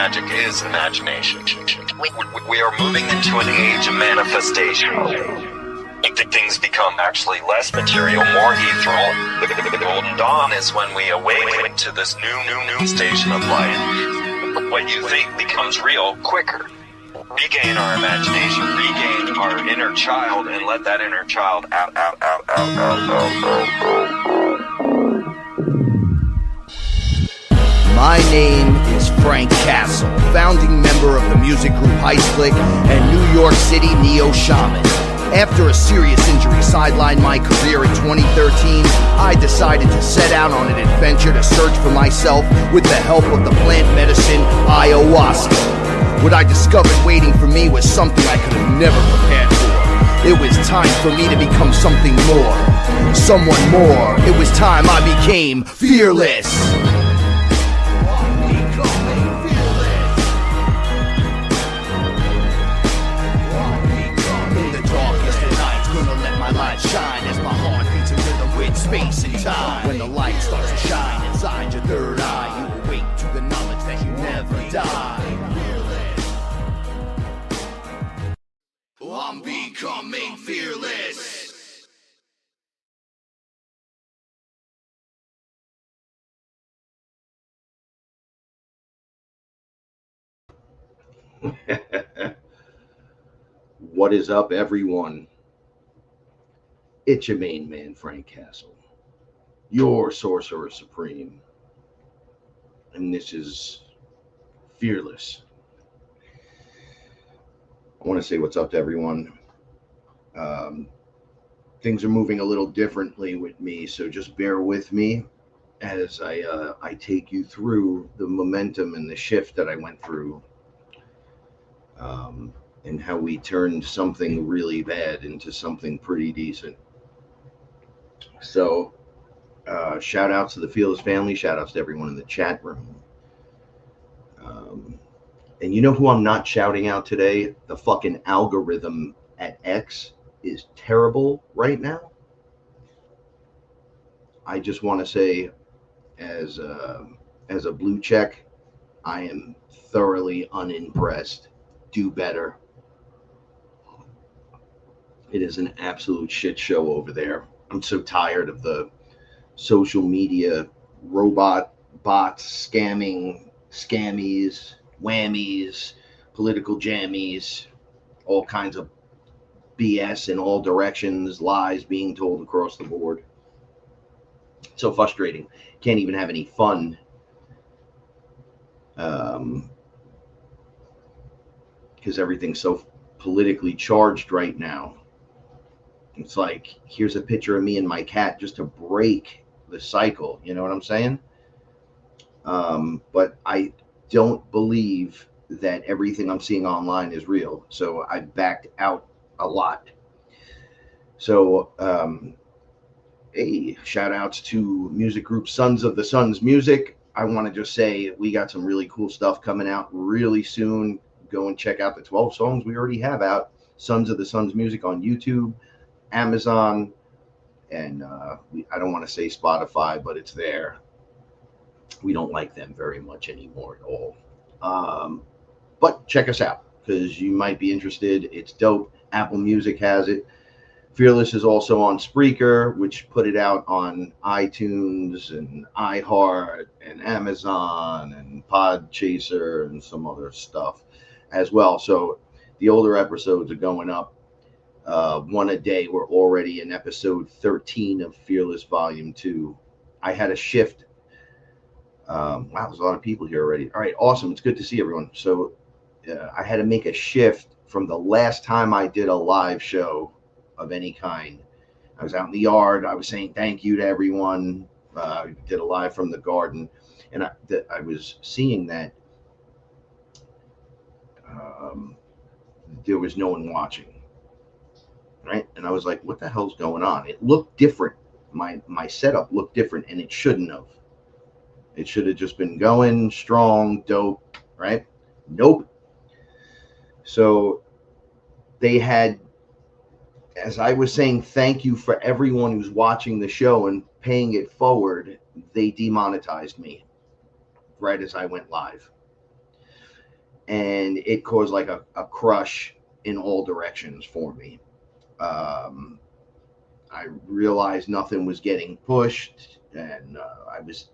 magic is imagination. We are moving into an age of manifestation. Things become actually less material, more ethereal. The golden dawn is when we awaken to this new station of life. What you think becomes real quicker. Regain our imagination, regain our inner child, and let that inner child out. My name is Frank Castle, founding member of the music group Heist Click and New York City Neo Shaman. After a serious injury sidelined my career in 2013, I decided to set out on an adventure to search for myself with the help of the plant medicine ayahuasca. What I discovered waiting for me was something I could have never prepared for. It was time for me to become something more, someone more. It was time I became fearless. Shine as my heart beats in rhythm with space and time. When the light starts to shine inside your third eye, you awake to the knowledge that you never die. I'm becoming fearless. What is up, everyone? It's your main man, Frank Castle, your sorcerer supreme, and this is Fearless. I want to say what's up to everyone. Things are moving a little differently with me, so just bear with me as I take you through the momentum and the shift that I went through, and how we turned something really bad into something pretty decent. So, shout outs to the Fearless family, shout outs to everyone in the chat room. And you know who I'm not shouting out today? The fucking algorithm at X is terrible right now. I just want to say, as a blue check, I am thoroughly unimpressed. Do better. It is an absolute shit show over there. I'm so tired of the social media robot bots scamming, scammies, whammies, political jammies, all kinds of BS in all directions, lies being told across the board. So frustrating. Can't even have any fun. Because everything's so politically charged right now. It's like, here's a picture of me and my cat just to break the cycle. You know what I'm saying? But I don't believe that everything I'm seeing online is real. So I backed out a lot. So, hey, shout outs to music group SunsOftheSun's music. I want to just say we got some really cool stuff coming out really soon. Go and check out the 12 songs we already have out. SunsOftheSun's music on YouTube, Amazon, and I don't want to say Spotify, but it's there. We don't like them very much anymore at all. But check us out because you might be interested. It's dope. Apple Music has it. Fearless is also on Spreaker, which put it out on iTunes and iHeart and Amazon and Podchaser and some other stuff as well. So the older episodes are going up. One a day. We're already in episode 13 of Fearless Volume 2. I had a shift. Wow, there's a lot of people here already. All right, awesome. It's good to see everyone. So I had to make a shift from the last time I did a live show of any kind. I was out in the yard. I was saying thank you to everyone. I did a live from the garden, and I was seeing that there was no one watching. Right, and I was like, "What the hell's going on?" It looked different. My setup looked different, and it shouldn't have. It should have just been going strong, dope. Right? Nope. So they had, as I was saying, thank you for everyone who's watching the show and paying it forward. They demonetized me right as I went live. and it caused like a crush in all directions for me. I realized nothing was getting pushed, and I was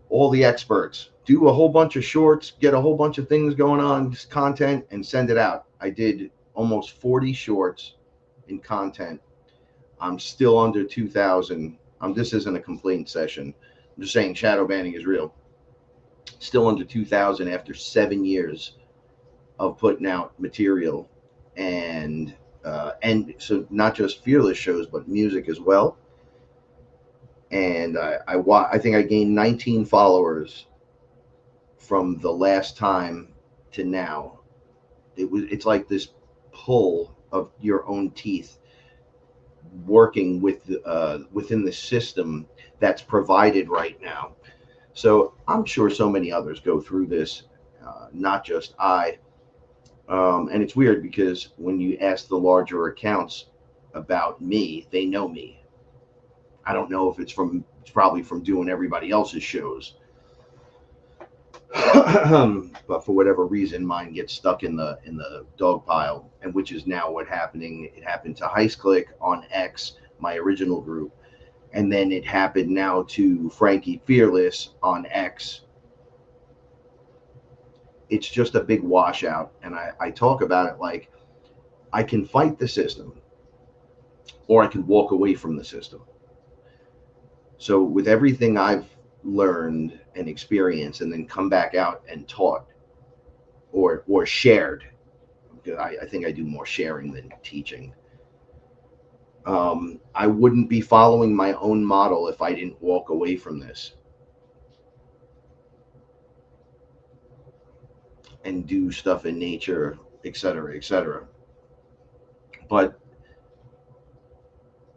all the experts do a whole bunch of shorts, get a whole bunch of things going on, just content, and send it out. I did almost 40 shorts in content. I'm still under 2,000. This isn't a complaint session. I'm just saying shadow banning is real. Still under 2,000 after 7 years of putting out material, and so not just FearLess shows, but music as well. And I think I gained 19 followers from the last time to now. It's like this pull of your own teeth working with within the system that's provided right now. So I'm sure so many others go through this, not just I. And it's weird because when you ask the larger accounts about me, they know me. I don't know if it's probably from doing everybody else's shows. But for whatever reason, mine gets stuck in the dog pile, and which is now what happening. It happened to Heist Click on X, my original group, and then it happened now to Frankie FearLess on X. It's just a big washout, and I talk about it like I can fight the system, or I can walk away from the system. So with everything I've learned and experienced, and then come back out and taught or shared, because I think I do more sharing than teaching. I wouldn't be following my own model if I didn't walk away from this and do stuff in nature, etc., etc. But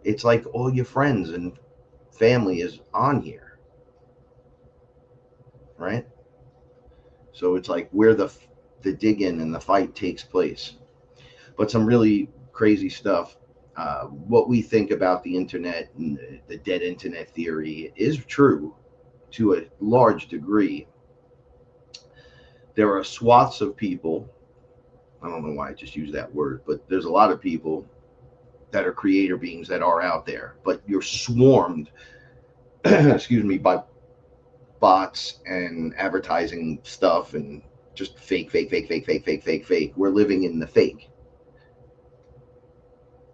it's like all your friends and family is on here, right? So it's like where the dig-in and the fight takes place. But some really crazy stuff. What we think about the internet and the dead internet theory is true to a large degree. There are swaths of people, I don't know why I just used that word, but there's a lot of people that are creator beings that are out there, but you're swarmed excuse me, by bots and advertising stuff and just fake. We're living in the fake,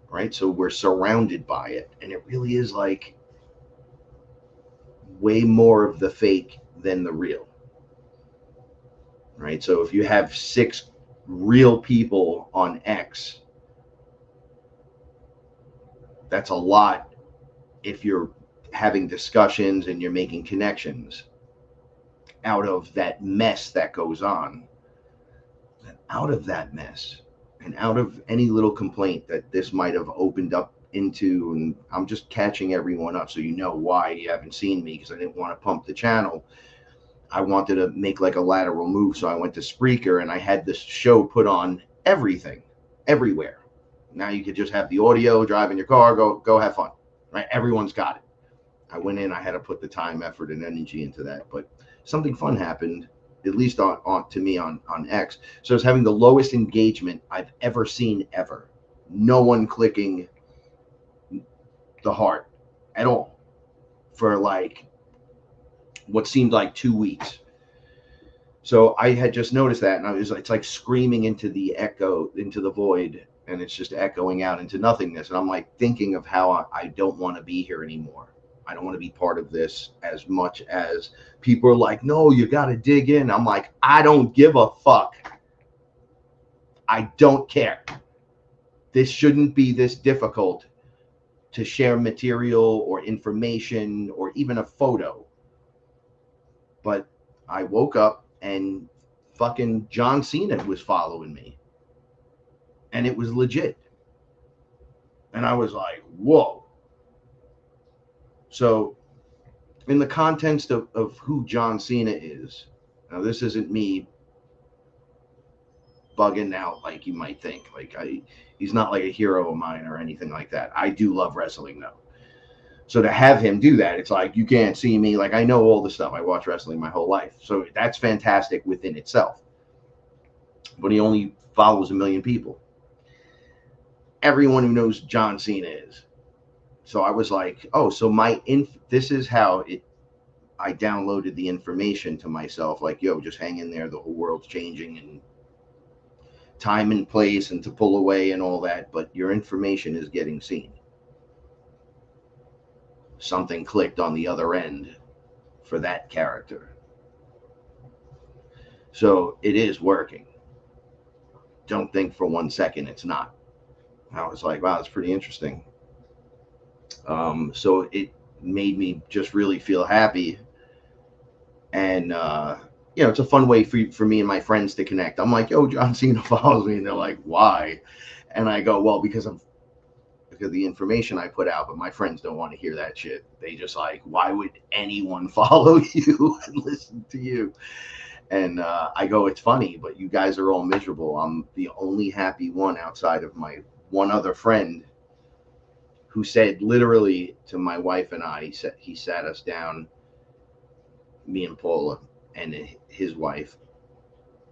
right? So we're surrounded by it, and it really is like way more of the fake than the real, right? So if you have 6 real people on X, that's a lot if you're having discussions and you're making connections out of that mess that goes on. And out of that mess, and out of any little complaint that this might have opened up into, and I'm just catching everyone up so you know why you haven't seen me, because I didn't want to pump the channel. I wanted to make like a lateral move, so I went to Spreaker, and I had this show put on everything, everywhere. Now you could just have the audio, drive in your car, go have fun, right? Everyone's got it. I went in, I had to put the time, effort, and energy into that, but something fun happened, at least to me on X. So I was having the lowest engagement I've ever seen ever. No one clicking the heart at all for like what seemed like 2 weeks. So I had just noticed that, and it's like screaming into the echo, into the void, and it's just echoing out into nothingness. And I'm like thinking of how I don't want to be here anymore. I don't want to be part of this as much as people are like, no, you got to dig in. I'm like, I don't give a fuck. I don't care. This shouldn't be this difficult to share material or information or even a photo. But I woke up and fucking John Cena was following me. And it was legit. And I was like, whoa. So in the context of who John Cena is, now this isn't me bugging out like you might think. Like he's not like a hero of mine or anything like that. I do love wrestling though. So to have him do that, it's like, you can't see me. Like I know all the stuff. I watch wrestling my whole life. So that's fantastic within itself. but he only follows 1 million people. Everyone who knows John Cena is. So I was like, oh, so this is how I downloaded the information to myself, like, yo, just hang in there, the whole world's changing and time and place and to pull away and all that, but your information is getting seen. Something clicked on the other end for that character. So it is working. Don't think for 1 second it's not. I was like, wow, that's pretty interesting. So it made me just really feel happy. And, it's a fun way for me and my friends to connect. I'm like, yo, John Cena follows me. And they're like, why? And I go, well, because of the information I put out, but my friends don't want to hear that shit. They just like, why would anyone follow you and listen to you? And I go, it's funny, but you guys are all miserable. I'm the only happy one outside of my one other friend who said literally to my wife and I, he sat us down, me and Paula and his wife,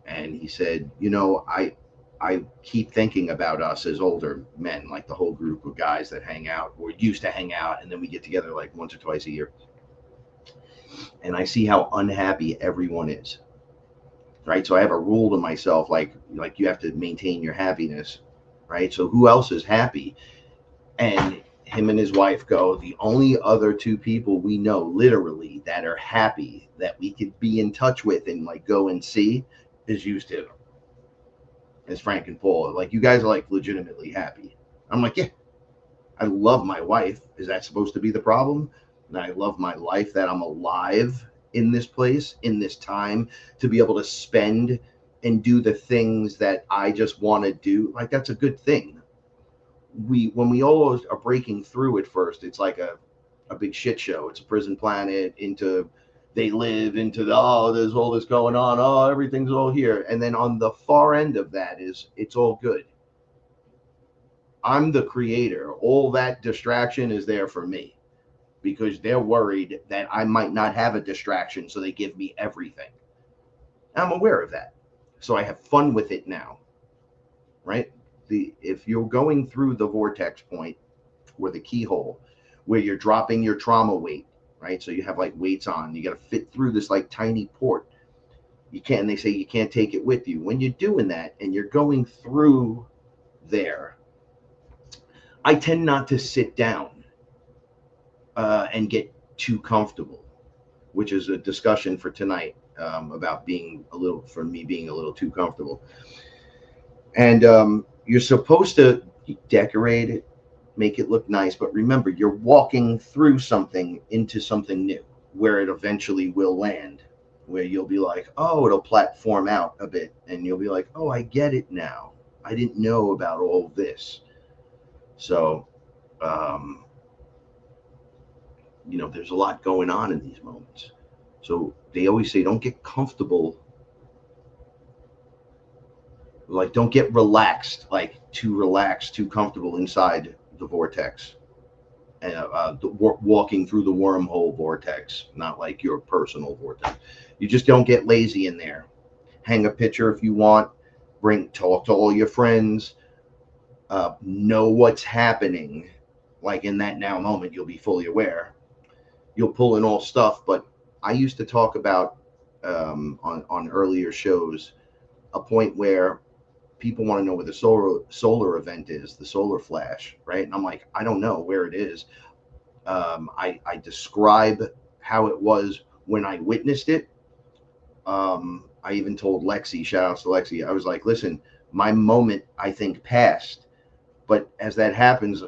and he said, I keep thinking about us as older men, like the whole group of guys that hang out or used to hang out, and then we get together like once or twice a year. And I see how unhappy everyone is. Right? So I have a rule to myself, like you have to maintain your happiness, right? So who else is happy? And him and his wife go, the only other 2 people we know literally that are happy that we could be in touch with and like go and see is you two. It's Frank and Paul. Like, you guys are like legitimately happy. I'm like, yeah, I love my wife. Is that supposed to be the problem? And I love my life, that I'm alive in this place, in this time, to be able to spend and do the things that I just want to do. Like, that's a good thing. When we all are breaking through at first, it's like a big shit show. It's a prison planet they live into there's all this going on. Oh, everything's all here. And then on the far end of that it's all good. I'm the creator. All that distraction is there for me because they're worried that I might not have a distraction. So they give me everything. I'm aware of that. So I have fun with it now, right? If you're going through the vortex point or the keyhole where you're dropping your trauma weight, right? So you have like weights on, you got to fit through this like tiny port. They say you can't take it with you. When you're doing that and you're going through there, I tend not to sit down and get too comfortable, which is a discussion for tonight about being a little too comfortable. And you're supposed to decorate it, make it look nice, but remember, you're walking through something into something new where it eventually will land, where you'll be like, oh, it'll platform out a bit, and you'll be like, oh, I get it now. I didn't know about all this. So, there's a lot going on in these moments. So they always say, don't get comfortable. Like, don't get relaxed, like too relaxed, too comfortable inside the vortex, and walking through the wormhole vortex, not like your personal vortex. You just don't get lazy in there. Hang a picture if you want. Talk to all your friends. Know what's happening. Like in that now moment, you'll be fully aware. You'll pull in all stuff. But I used to talk about on earlier shows a point where people want to know where the solar event is, the solar flash, right? And I'm like, I don't know where it is. I describe how it was when I witnessed it. I even told Lexi, shout outs to Lexi, I was like, listen, my moment, I think, passed. But as that happens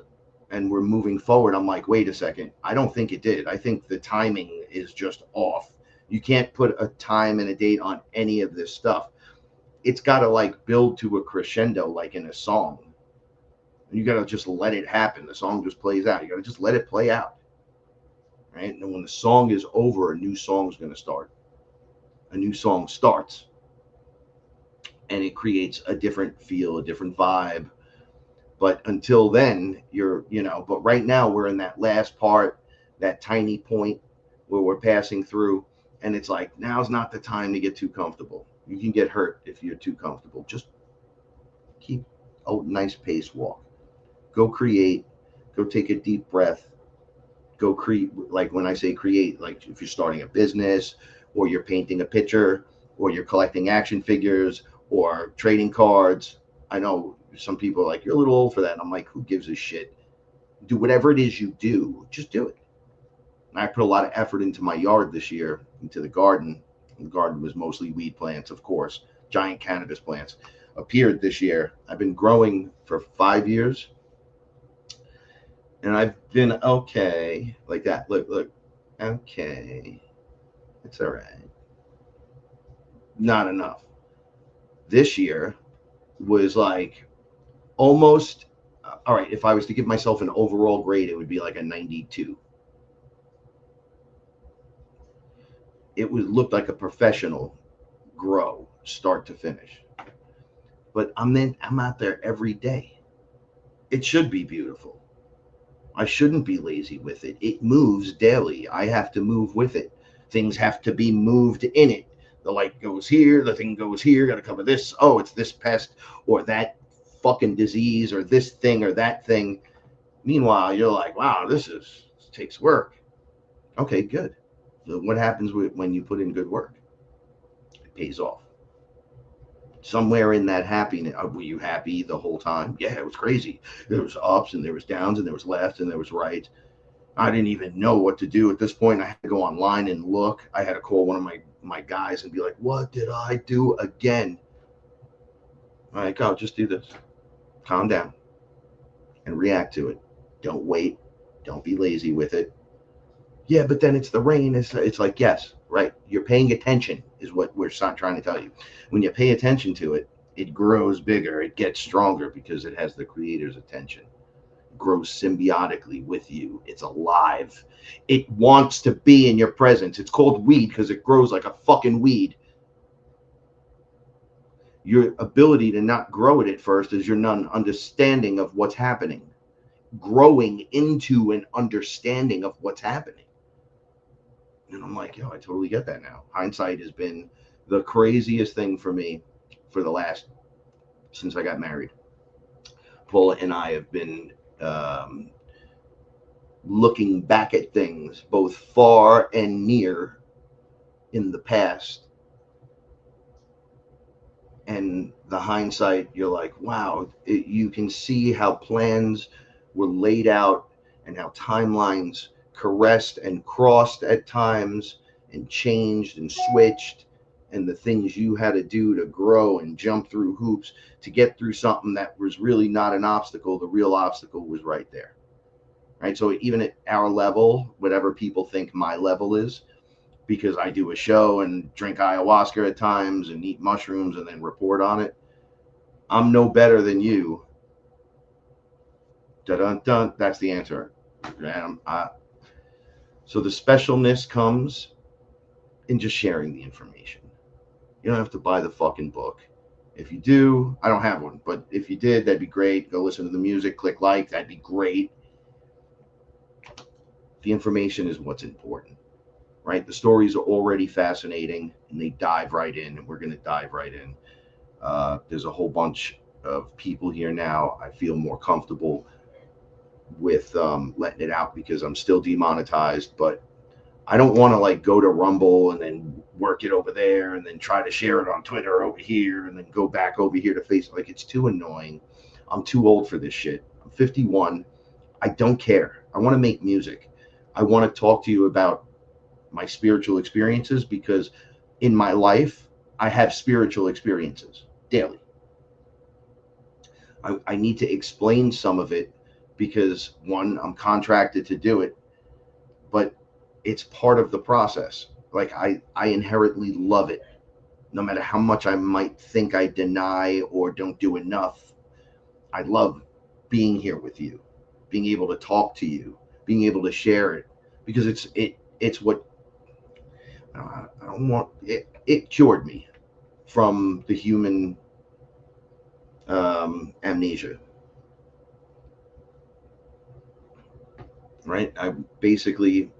and we're moving forward, I'm like, wait a second, I don't think it did. I think the timing is just off. You can't put a time and a date on any of this stuff. It's got to like build to a crescendo, like in a song. You got to just let it happen. The song just plays out. You got to just let it play out. Right? And when the song is over, a new song is going to start. A new song starts. And it creates a different feel, a different vibe. But until then, but right now we're in that last part, that tiny point where we're passing through. And it's like, now's not the time to get too comfortable. You can get hurt if you're too comfortable. Just keep a nice pace walk. Go create. Go take a deep breath. Go create. Like when I say create, like if you're starting a business, or you're painting a picture, or you're collecting action figures, or trading cards. I know some people are like, you're a little old for that. And I'm like, who gives a shit? Do whatever it is you do, just do it. And I put a lot of effort into my yard this year, into the garden. The garden was mostly weed plants, of course. Giant cannabis plants appeared this year. I've been growing for 5 years, and I've been okay like that. Look, okay, it's all right. Not enough. This year was like almost all right. If I was to give myself an overall grade, it would be like a 92. It would look like a professional grow, start to finish. But I'm out there every day. It should be beautiful. I shouldn't be lazy with it. It moves daily. I have to move with it. Things have to be moved in it. The light goes here, the thing goes here, got to cover this. Oh, it's this pest or that fucking disease or this thing or that thing. Meanwhile, you're like, wow, this takes work. Okay, good. So what happens when you put in good work? It pays off. Somewhere in that happiness, were you happy the whole time? Yeah, it was crazy. There was ups and there was downs and there was left and there was right. I didn't even know what to do at this point. I had to go online and look. I had to call one of my guys and be like, what did I do again? I'm like, oh, just do this. Calm down and react to it. Don't wait. Don't be lazy with it. Yeah, but then it's the rain. It's like, yes, right. You're paying attention is what we're trying to tell you. When you pay attention to it, it grows bigger. It gets stronger because it has the creator's attention. It grows symbiotically with you. It's alive. It wants to be in your presence. It's called weed because it grows like a fucking weed. Your ability to not grow it at first is your non-understanding of what's happening. Growing into an understanding of what's happening. And I'm like, yo, I totally get that now. Hindsight has been the craziest thing for me for the last, since I got married. Paula and I have been looking back at things both far and near in the past. And the hindsight, you're like, wow, you can see how plans were laid out and how timelines caressed and crossed at times and changed and switched, and the things you had to do to grow and jump through hoops to get through something that was really not an obstacle. The real obstacle was right there. Right. So even at our level, whatever people think my level is, because I do a show and drink ayahuasca at times and eat mushrooms and then report on it, I'm no better than you. Dun-dun-dun. That's the answer. So the specialness comes in just sharing the information. You don't have to buy the fucking book. If you do, I don't have one, but if you did, that'd be great. Go listen to the music, click like, that'd be great. The information is what's important, right? The stories are already fascinating and they dive right in, and we're going to dive right in. There's a whole bunch of people here now. I feel more comfortable with letting it out because I'm still demonetized, but I don't want to like go to Rumble and then work it over there and then try to share it on Twitter over here and then go back over here to Facebook. Like, it's too annoying. I'm too old for this shit. I'm 51. I don't care. I want to make music. I want to talk to you about my spiritual experiences because in my life, I have spiritual experiences daily. I need to explain some of it because, one, I'm contracted to do it, but it's part of the process. Like, I inherently love it. No matter how much I might think I deny or don't do enough, I love being here with you, being able to talk to you, being able to share it, because it's what I don't want. It cured me from the human amnesia. Right? I basically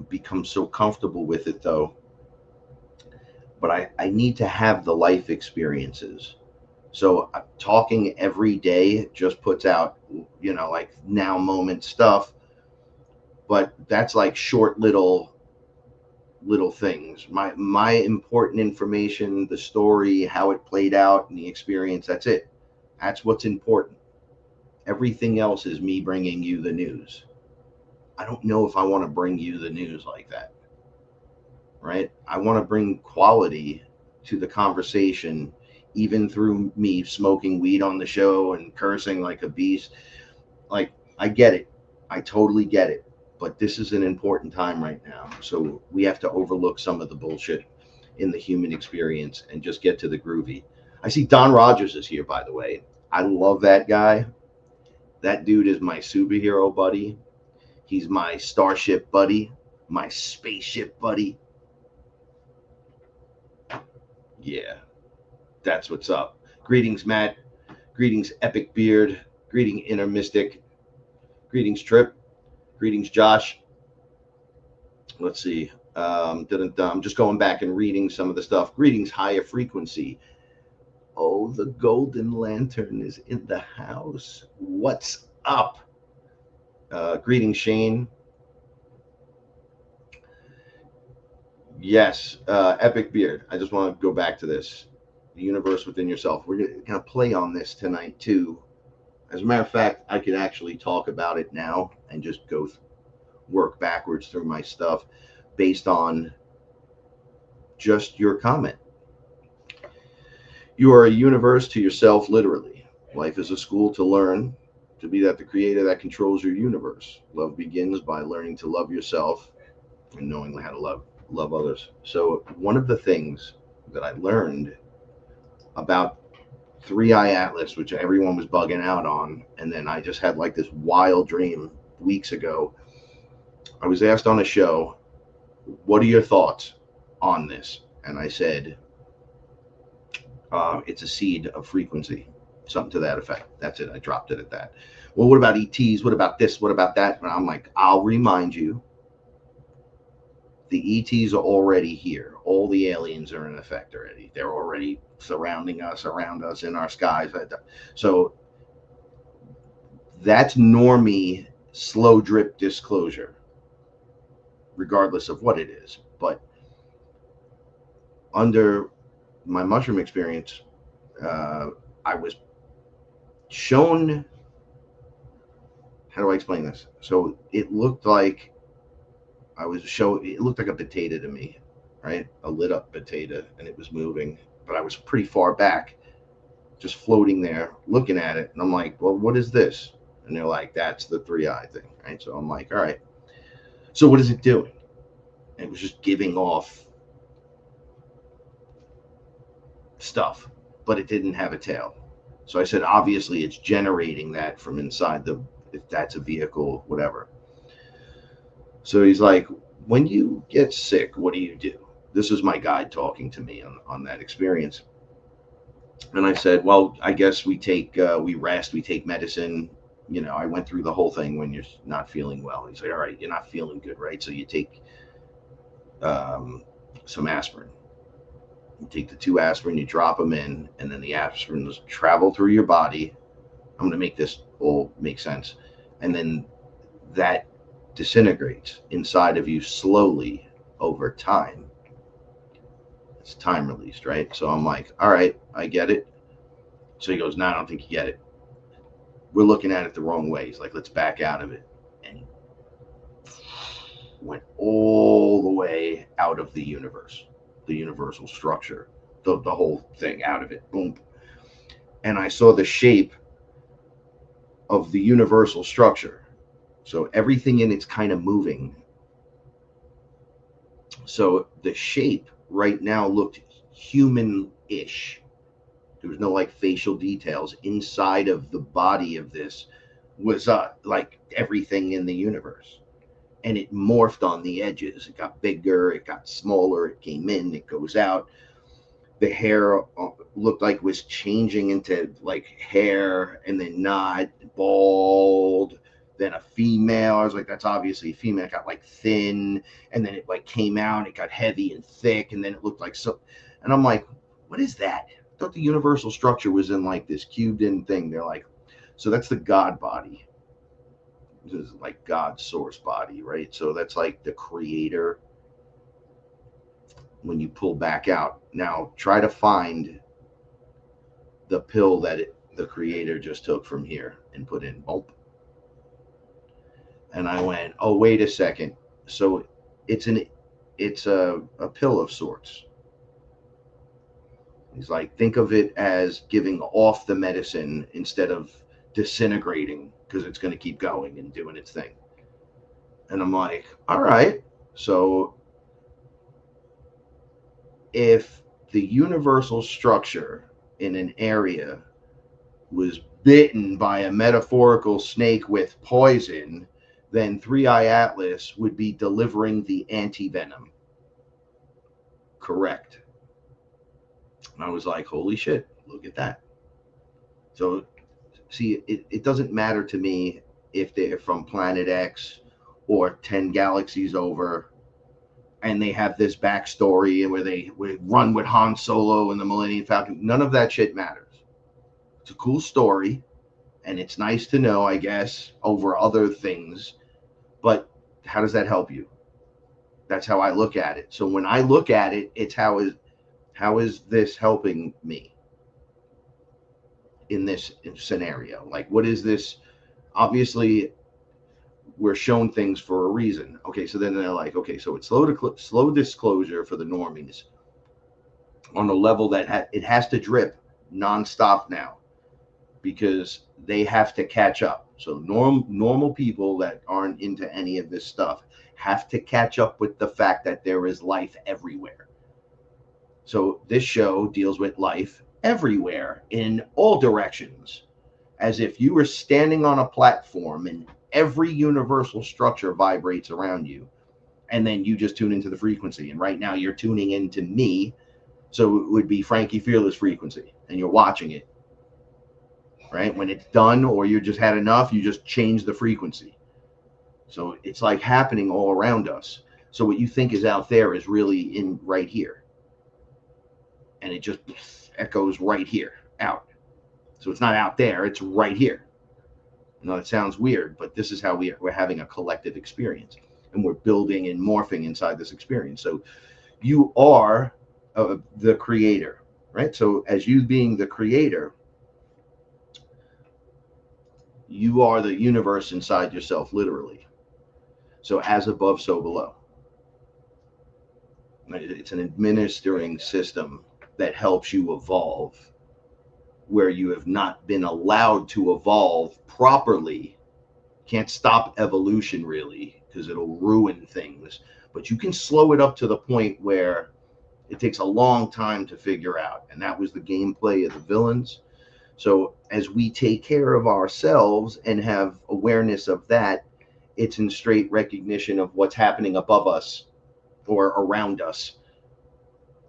become so comfortable with it, though. but I need to have the life experiences. So talking every day just puts out, like now moment stuff, but that's like short little things. My important information, the story, how it played out, and the experience. That's it. That's what's important. Everything else is me bringing you the news. I don't know if I want to bring you the news like that, right? I want to bring quality to the conversation, even through me smoking weed on the show and cursing like a beast. Like, I get it. I totally get it. But this is an important time right now. So we have to overlook some of the bullshit in the human experience and just get to the groovy. I see Don Rogers is here, by the way. I love that guy. That dude is my superhero buddy. He's my starship buddy, my spaceship buddy. Yeah, that's what's up. Greetings, Matt. Greetings, Epic Beard. Greeting, Inner Mystic. Greetings, Trip. Greetings, Josh. Let's see. I'm just going back and reading some of the stuff. Greetings, Higher Frequency. Oh, the Golden Lantern is in the house. What's up? Greetings, Shane. Yes, Epic Beard. I just want to go back to this. The universe within yourself. We're going to play on this tonight, too. As a matter of fact, I could actually talk about it now and just work backwards through my stuff based on just your comment. You are a universe to yourself, literally. Life is a school to learn to be the creator that controls your universe. Love begins by learning to love yourself and knowing how to love others. So one of the things that I learned about Three Eye Atlas, which everyone was bugging out on, and then I just had like this wild dream weeks ago. I was asked on a show, what are your thoughts on this? And I said, it's a seed of frequency, something to that effect. That's it. I dropped it at that. Well, what about ETs? What about this? What about that? And I'm like, I'll remind you, the ETs are already here. All the aliens are in effect already. They're already surrounding us, around us, in our skies. So that's normie slow drip disclosure, regardless of what it is. But under my mushroom experience, I was shown, how do I explain this? So it looked like it looked like a potato to me, right? A lit up potato, and it was moving, but I was pretty far back, just floating there, looking at it. And I'm like, well, what is this? And they're like, that's the 3-eye thing, right? So I'm like, all right. So what is it doing? And it was just giving off stuff, but it didn't have a tail. So I said, obviously it's generating that from inside if that's a vehicle, whatever. So he's like, when you get sick, what do you do? This is my guide talking to me on that experience. And I said, well, I guess we rest, we take medicine. I went through the whole thing when you're not feeling well. He's like, all right, you're not feeling good, right? So you take some aspirin. You take the 2 aspirin, you drop them in, and then the aspirin travel through your body. I'm going to make this all make sense. And then that disintegrates inside of you slowly over time. It's time released, right? So I'm like, all right, I get it. So he goes, no, I don't think you get it. We're looking at it the wrong way. He's like, let's back out of it. And he went all the way out of the universe, the universal structure, the whole thing out of it. Boom. And I saw the shape of the universal structure. So everything in it's kind of moving. So the shape right now looked human-ish. There was no like facial details. Inside of the body of this was like everything in the universe. And it morphed on the edges. It got bigger, it got smaller, it came in, it goes out. The hair looked like it was changing into like hair, and then not bald. then a female. I was like, that's obviously a female. It got like thin, and then it like came out, and it got heavy and thick, and then it looked like so. And I'm like, what is that? I thought the universal structure was in like this cubed in thing. They're like, so that's the God body. This is like God's source body, right? So that's like the creator. When you pull back out, now try to find the pill that the creator just took from here and put in. Boom. And I went, oh, wait a second. So it's a pill of sorts. He's like, think of it as giving off the medicine instead of disintegrating, because it's going to keep going and doing its thing. And I'm like, all right. So if the universal structure in an area was bitten by a metaphorical snake with poison, then 3-Eye Atlas would be delivering the anti-venom. Correct. And I was like, holy shit, look at that. So, see, it doesn't matter to me if they're from Planet X or 10 galaxies over, and they have this backstory and where they run with Han Solo and the Millennium Falcon. None of that shit matters. It's a cool story, and it's nice to know, I guess, over other things. But how does that help you? That's how I look at it. So when I look at it, it's how is this helping me in this scenario? Like, what is this? Obviously, we're shown things for a reason. Okay, so then they're like, okay, so it's slow disclosure for the normies on a level that it has to drip nonstop now, because they have to catch up. So normal people that aren't into any of this stuff have to catch up with the fact that there is life everywhere. So this show deals with life everywhere in all directions, as if you were standing on a platform and every universal structure vibrates around you, and then you just tune into the frequency. And right now you're tuning into me, so it would be Frankie FearLess frequency, and you're watching it. Right when it's done, or you just had enough, you just change the frequency. So it's like happening all around us. So what you think is out there is really in right here, and it just echoes right here out. So it's not out there, it's right here. You know, it sounds weird, but this is how we're having a collective experience, and we're building and morphing inside this experience. So you are the creator, right? So as you being the creator, you are the universe inside yourself, literally. So as above, so below. It's an administering system that helps you evolve where you have not been allowed to evolve properly. Can't stop evolution, really, because it'll ruin things. But you can slow it up to the point where it takes a long time to figure out. And that was the gameplay of the villains. So as we take care of ourselves and have awareness of that, it's in straight recognition of what's happening above us or around us.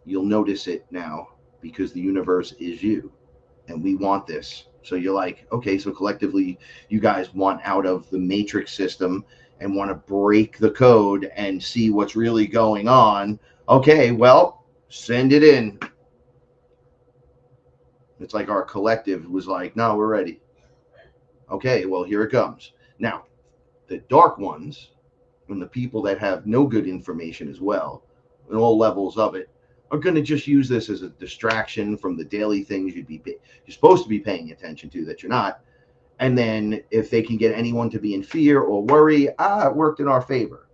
You'll notice it now, because the universe is you, and we want this. So you're like, okay, so collectively you guys want out of the matrix system and want to break the code and see what's really going on. Okay, well, send it in. It's like our collective was like, no, we're ready. Okay, well, here it comes. Now, the dark ones, and the people that have no good information as well, in all levels of it, are going to just use this as a distraction from the daily things you're supposed to be paying attention to that you're not. And then if they can get anyone to be in fear or worry, it worked in our favor.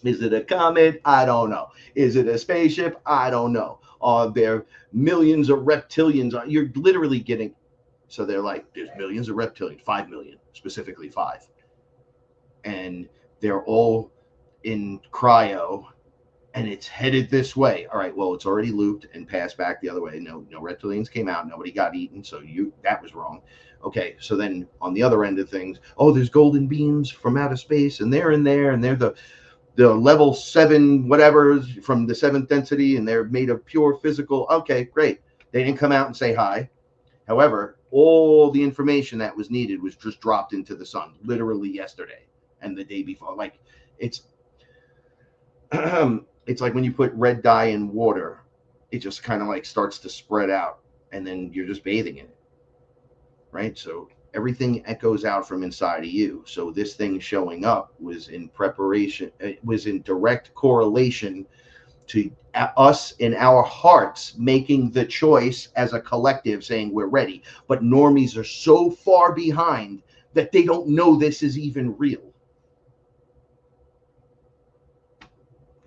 Is it a comet? I don't know. Is it a spaceship? I don't know. Are there millions of reptilians? You're literally getting, so they're like, there's millions of reptilians, 5 million, specifically 5. And they're all in cryo, and it's headed this way. All right, well, it's already looped and passed back the other way. No reptilians came out. Nobody got eaten, so that was wrong. Okay, so then on the other end of things, there's golden beams from outer space, and they're in there, and they're the level 7 whatever from the 7th density, and they're made of pure physical. Okay, great. They didn't come out and say hi. However, all the information that was needed was just dropped into the sun literally yesterday and the day before. Like it's it's like when you put red dye in water, it just kind of like starts to spread out and then you're just bathing in it, right? So everything echoes out from inside of you. So this thing showing up was in preparation, it was in direct correlation to us in our hearts making the choice as a collective saying we're ready. But normies are so far behind that they don't know this is even real.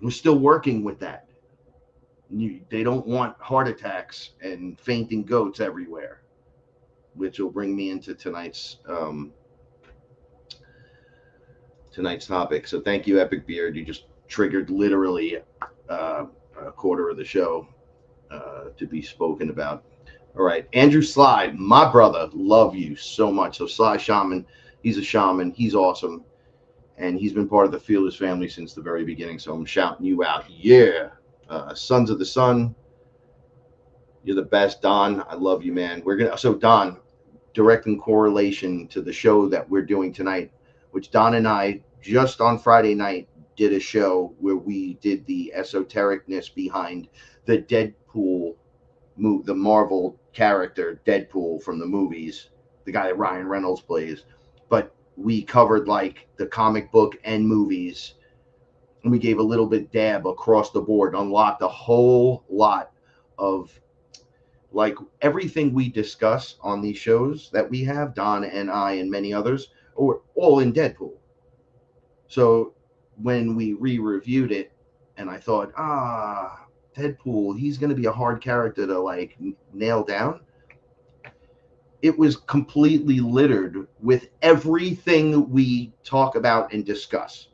We're still working with that. They don't want heart attacks and fainting goats everywhere, which will bring me into tonight's topic. So thank you, Epic Beard. You just triggered literally a quarter of the show to be spoken about. All right, Andrew Sly, my brother, love you so much. So Sly Shaman, he's a shaman. He's awesome. And he's been part of the FearLess family since the very beginning. So I'm shouting you out. Yeah. Sons of the Sun, you're the best. Don, I love you, man. So Don, direct in correlation to the show that we're doing tonight, which Don and I just on Friday night did a show where we did the esotericness behind the Deadpool movie, the Marvel character Deadpool from the movies, the guy that Ryan Reynolds plays. But we covered like the comic book and movies, and we gave a little bit dab across the board, unlocked a whole lot of like everything we discuss on these shows that we have, Don and I and many others, are all in Deadpool. So when we re-reviewed it, and I thought, Deadpool, he's going to be a hard character to like nail down. It was completely littered with everything we talk about and discuss.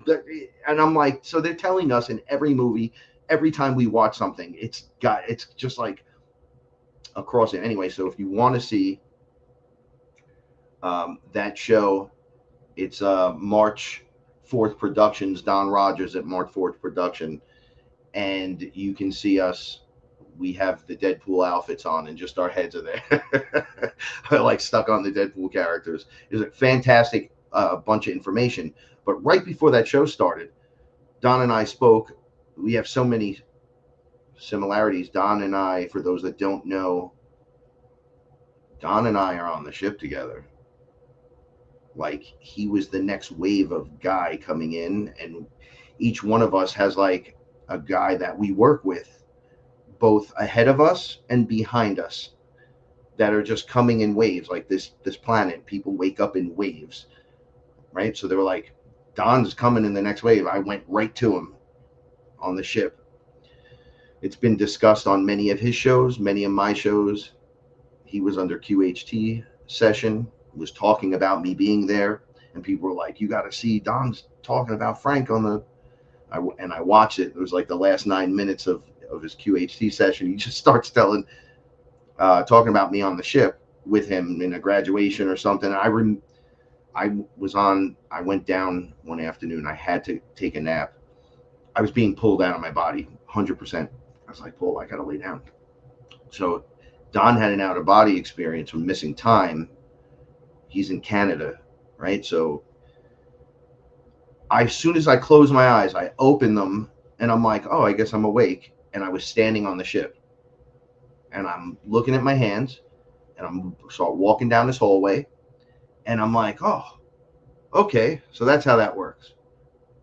And I'm like, so they're telling us in every movie, every time we watch something, it's just like across it. Anyway, so if you want to see that show, it's March 4th Productions, Don Rogers at March 4th Production, and you can see us. We have the Deadpool outfits on, and just our heads are there, like stuck on the Deadpool characters. It's a fantastic bunch of information. But right before that show started, Don and I spoke. We have so many similarities. Don and I, for those that don't know, Don and I are on the ship together. Like, he was the next wave of guy coming in, and each one of us has like a guy that we work with, both ahead of us and behind us, that are just coming in waves. Like this planet, people wake up in waves, right? So they were like, Don's coming in the next wave. I went right to him on the ship. It's been discussed on many of his shows, many of my shows. He was under QHT session, was talking about me being there, and people were like, you got to see Don's talking about Frank on the, and I watched it. It was like the last 9 minutes of his QHT session. He just starts talking about me on the ship with him in a graduation or something. I went down one afternoon. I had to take a nap. I was being pulled out of my body 100%. I was like, Paul, I got to lay down. So Don had an out of body experience from missing time. He's in Canada, right? So as soon as I close my eyes, I open them and I'm like, oh, I guess I'm awake. And I was standing on the ship, and I'm looking at my hands, and I'm start walking down this hallway, and I'm like, oh, okay, so that's how that works.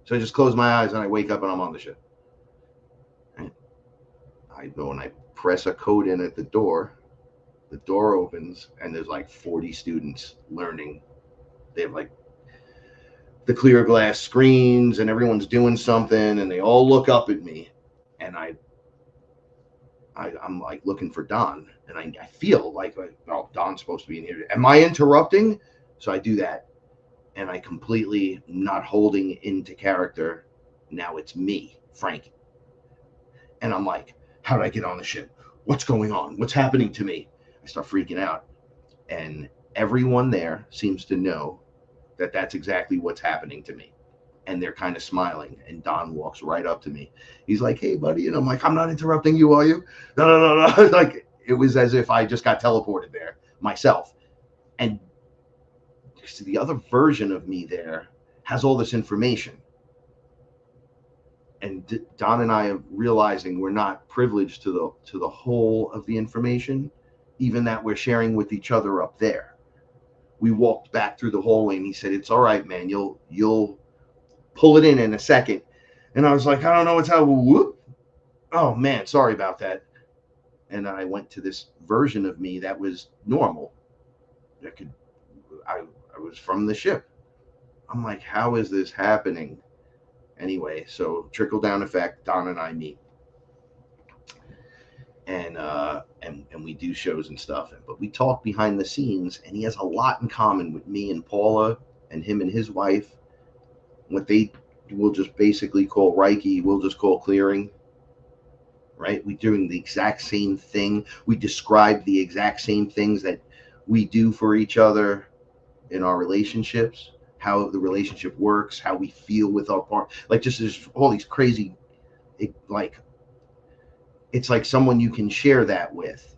So I just close my eyes and I wake up and I'm on the ship. And I go and I press a code in at the door opens, and there's like 40 students learning. They have like the clear glass screens, and everyone's doing something, and they all look up at me, and I'm like looking for Don, and I feel like, oh, Don's supposed to be in here. Am I interrupting? So I do that, and I completely not holding into character. Now it's me, Frankie. And I'm like, how did I get on the ship? What's going on? What's happening to me? I start freaking out, and everyone there seems to know that that's exactly what's happening to me. And they're kind of smiling, and Don walks right up to me. He's like, hey, buddy. And I'm like, I'm not interrupting you, are you? No. Like, it was as if I just got teleported there. myself. And the other version of me there has all this information. And Don and I are realizing we're not privileged to the whole of the information, even that we're sharing with each other up there. We walked back through the hallway and he said, "It's all right, man. You'll pull it in a second." And I was like, "I don't know what's how." Whoop. Oh man, sorry about that. And I went to this version of me that was normal. I was from the ship. I'm like, how is this happening? Anyway, so trickle down effect, Don and I meet. And we do shows and stuff. But we talk behind the scenes, and he has a lot in common with me and Paula and him and his wife. What they will just basically call Reiki, we'll just call clearing. Right? We're doing the exact same thing. We describe the exact same things that we do for each other in our relationships, how the relationship works, how we feel with our partner. Like, just there's all these crazy, it's like someone you can share that with,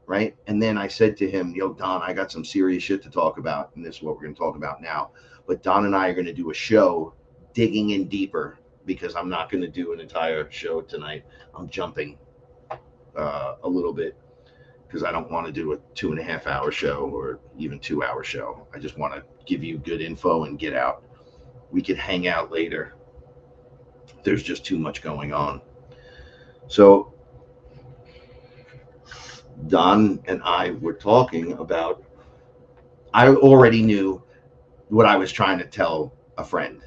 right? And then I said to him, "Yo, Don, I got some serious shit to talk about, and this is what we're going to talk about now. But Don and I are going to do a show digging in deeper, because I'm not going to do an entire show tonight. I'm jumping a little bit because I don't want to do a 2.5 hour show or even 2 hour show. I just want to give you good info and get out. We could hang out later. There's just too much going on." So Don and I were talking about, I already knew what I was trying to tell a friend.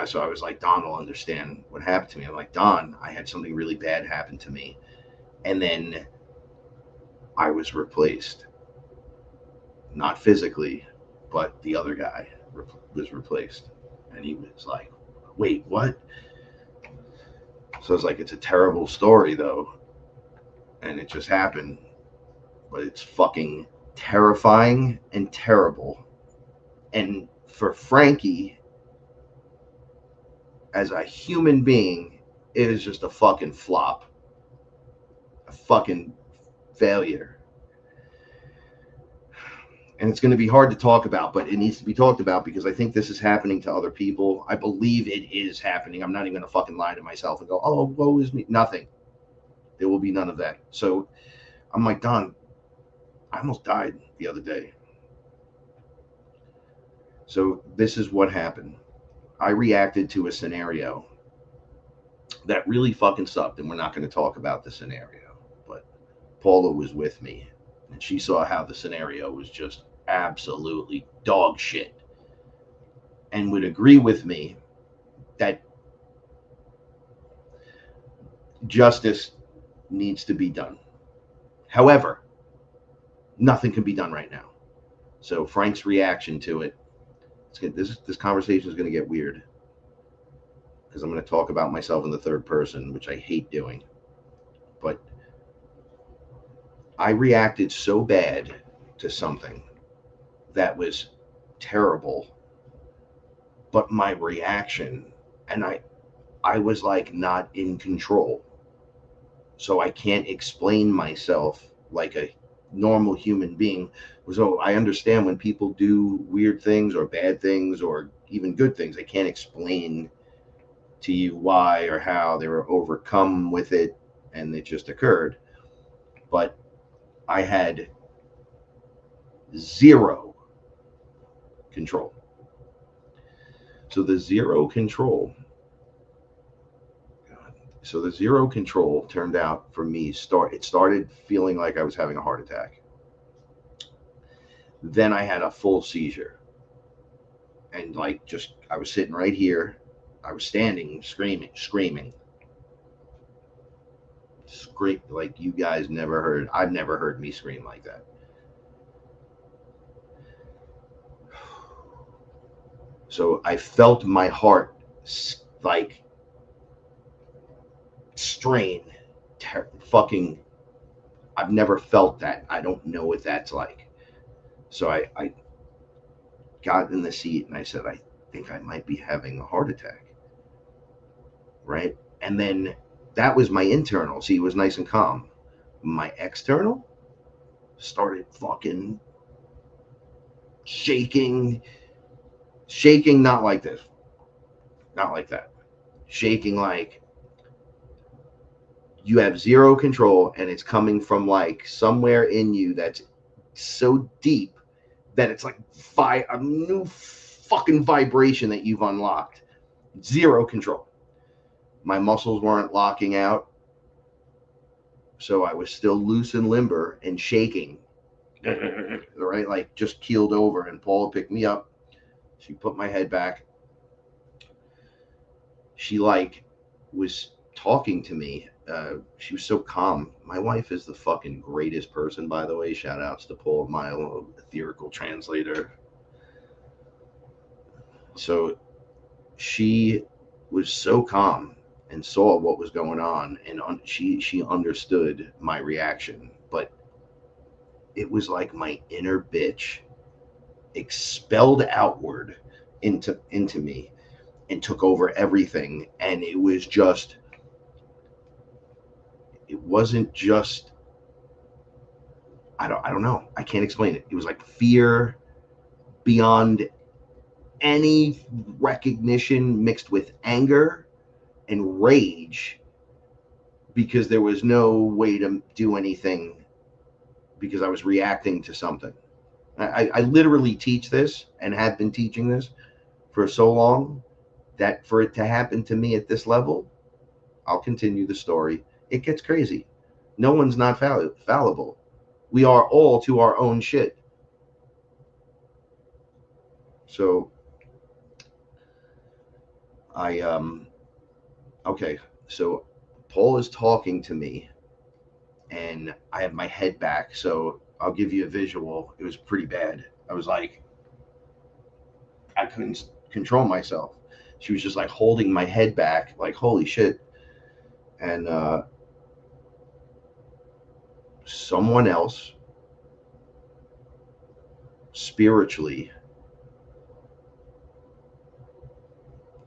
So I was like, "Don will understand what happened to me." I'm like, "Don, I had something really bad happen to me. And then I was replaced. Not physically, but the other guy was replaced." And he was like, "Wait, what?" So I was like, "It's a terrible story, though. And it just happened. But it's fucking terrifying and terrible. And for Frankie, as a human being, it is just a fucking flop. A fucking failure. And it's going to be hard to talk about, but it needs to be talked about, because I think this is happening to other people. I believe it is happening. I'm not even going to fucking lie to myself and go, "Oh, woe is me." Nothing. There will be none of that. So I'm like, "Don, I almost died the other day." So this is what happened. I reacted to a scenario that really fucking sucked, and we're not going to talk about the scenario, but Paula was with me, and she saw how the scenario was just absolutely dog shit, and would agree with me that justice needs to be done. However, nothing can be done right now. So Frank's reaction to it, this conversation is going to get weird, because I'm going to talk about myself in the third person, which I hate doing. But I reacted so bad to something that was terrible, but my reaction, and I was like not in control. So I can't explain myself like a normal human being. So I understand when people do weird things or bad things or even good things, I can't explain to you why or how they were overcome with it, and it just occurred. But I had zero control. So the zero control turned out for me, it started feeling like I was having a heart attack. Then I had a full seizure. And I was sitting right here. I was standing, screaming. Like you guys never heard. I've never heard me scream like that. So I felt my heart like strain. Fucking, I've never felt that. I don't know what that's like. So I got in the seat and I said, "I think I might be having a heart attack." Right? And then that was my internal. See, it was nice and calm. My external started fucking shaking, not like this, not like that, shaking like you have zero control, and it's coming from like somewhere in you that's so deep that it's like a new fucking vibration that you've unlocked. Zero control. My muscles weren't locking out, so I was still loose and limber and shaking. Right, like just keeled over. And Paula picked me up. She put my head back. She like was talking to me. She was so calm. My wife is the fucking greatest person, by the way. Shout outs to Paul, my etherical translator. So she was so calm and saw what was going on, and she understood my reaction. But it was like my inner bitch expelled outward into me and took over everything. And it was just, it wasn't just, I don't know, I can't explain it. It was like fear beyond any recognition, mixed with anger and rage, because there was no way to do anything, because I was reacting to something. I literally teach this and have been teaching this for so long that for it to happen to me at this level, I'll continue the story. It gets crazy. No one's not fallible. We are all to our own shit. So okay, so Paul is talking to me and I have my head back, so I'll give you a visual. It was pretty bad. I was like, I couldn't control myself. She was just like holding my head back, like, holy shit. And someone else spiritually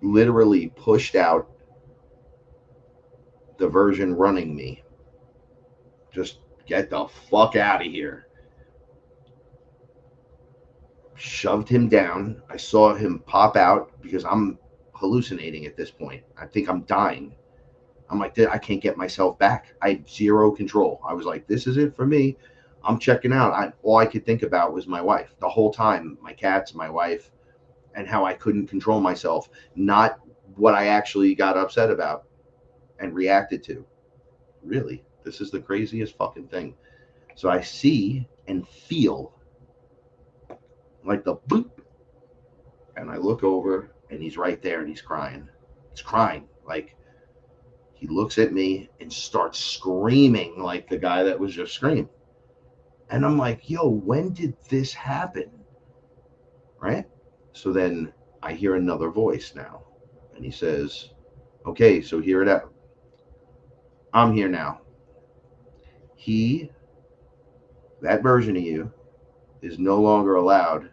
literally pushed out the version running me. Just get the fuck out of here. Shoved him down. I saw him pop out because I'm hallucinating at this point. I think I'm dying. I'm like, I can't get myself back. I had zero control. I was like, this is it for me. I'm checking out. All I could think about was my wife the whole time. My cats, my wife, and how I couldn't control myself. Not what I actually got upset about and reacted to. Really, this is the craziest fucking thing. So I see and feel like the boop, and I look over and he's right there and he's crying. He's crying. Like, he looks at me and starts screaming like the guy that was just screaming. And I'm like, yo, when did this happen? Right? So then I hear another voice now, and he says, okay, so hear it out. I'm here now. That version of you is no longer allowed.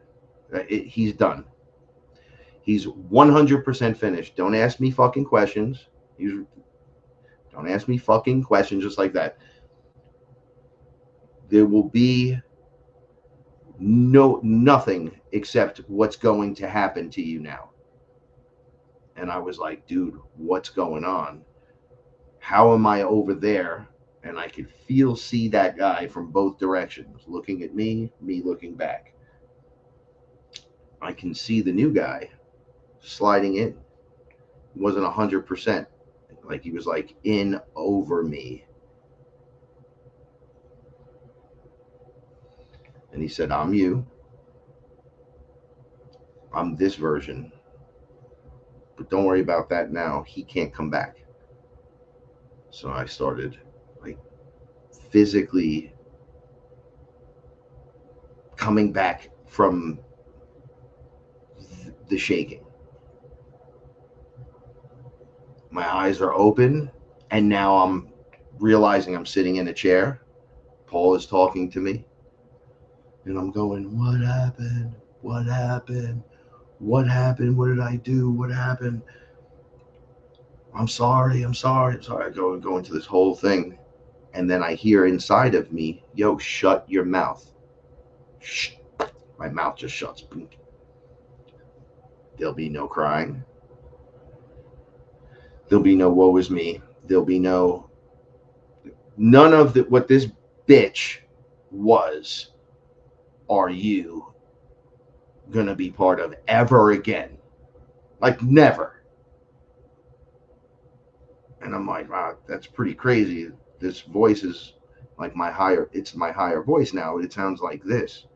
He's done. He's 100% finished. Don't ask me fucking questions. Don't ask me fucking questions just like that. There will be nothing except what's going to happen to you now. And I was like, dude, what's going on? How am I over there? And I could see that guy from both directions, looking at me looking back. I can see the new guy sliding in. It wasn't 100%. Like, he was like in over me. And he said, I'm you. I'm this version. But don't worry about that now. He can't come back. So I started like physically coming back from the shaking. My eyes are open, and now I'm realizing I'm sitting in a chair. Paul is talking to me, and I'm going, what happened? What happened? What happened? What did I do? What happened? I'm sorry. I go into this whole thing, and then I hear inside of me, yo, shut your mouth. Shh. My mouth just shuts. There'll be no crying. There'll be no woe is me. There'll be none of what this bitch was. Are you gonna be part of ever again? Like never. And I'm like, wow, that's pretty crazy. This voice is like it's my higher voice now. It sounds like this.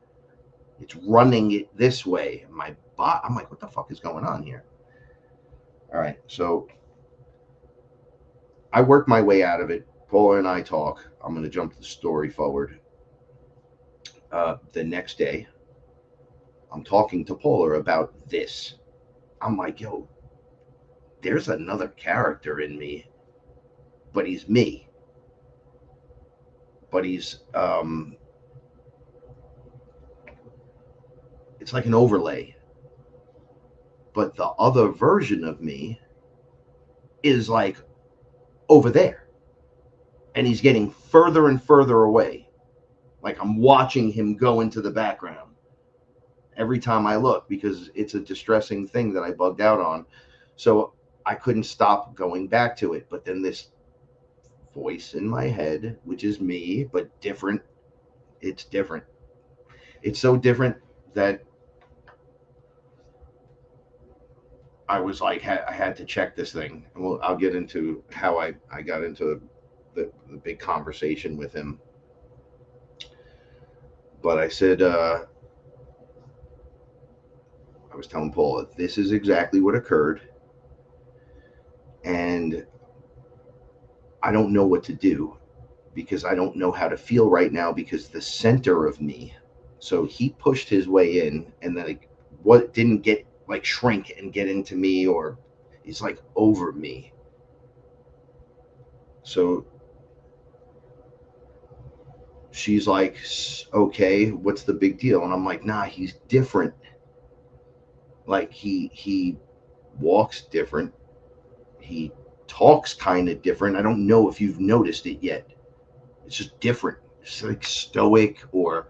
It's running it this way. I'm like, what the fuck is going on here? All right, so I work my way out of it. Paula and I talk. I'm going to jump the story forward. The next day, I'm talking to Paula about this. I'm like, yo, there's another character in me, but he's me. But he's, it's like an overlay. But the other version of me is like over there. And he's getting further and further away. Like I'm watching him go into the background every time I look, because it's a distressing thing that I bugged out on. So I couldn't stop going back to it. But then this voice in my head, which is me, but different. It's different. It's so different that I was like, I had to check this thing. And I'll get into how I got into the big conversation with him. But I said, I was telling Paula, this is exactly what occurred. And I don't know what to do, because I don't know how to feel right now, because the center of me. So he pushed his way in, and then what didn't get like shrink and get into me, or he's like over me. So she's like, okay, what's the big deal? And I'm like, nah, he's different. Like he walks different. He talks kind of different. I don't know if you've noticed it yet. It's just different. It's like stoic or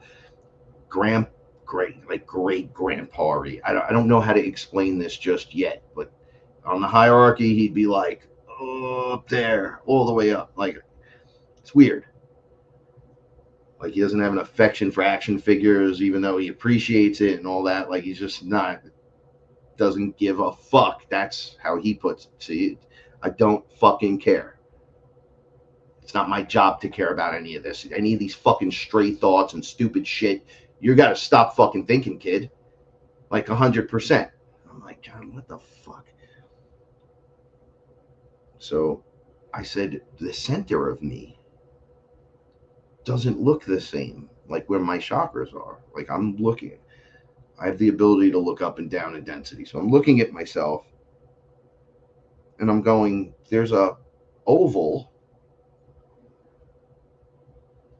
great grandpa-y. I don't know how to explain this just yet, but on the hierarchy, he'd be like, oh, up there, all the way up. Like, it's weird. Like, he doesn't have an affection for action figures, even though he appreciates it and all that. Like, he's just doesn't give a fuck. That's how he puts it. See, I don't fucking care. It's not my job to care about any of this. Any of these fucking stray thoughts and stupid shit. You got to stop fucking thinking, kid. Like 100%. I'm like, John, what the fuck? So I said, the center of me doesn't look the same, like where my chakras are. Like I'm looking, I have the ability to look up and down in density. So I'm looking at myself and I'm going, there's a oval,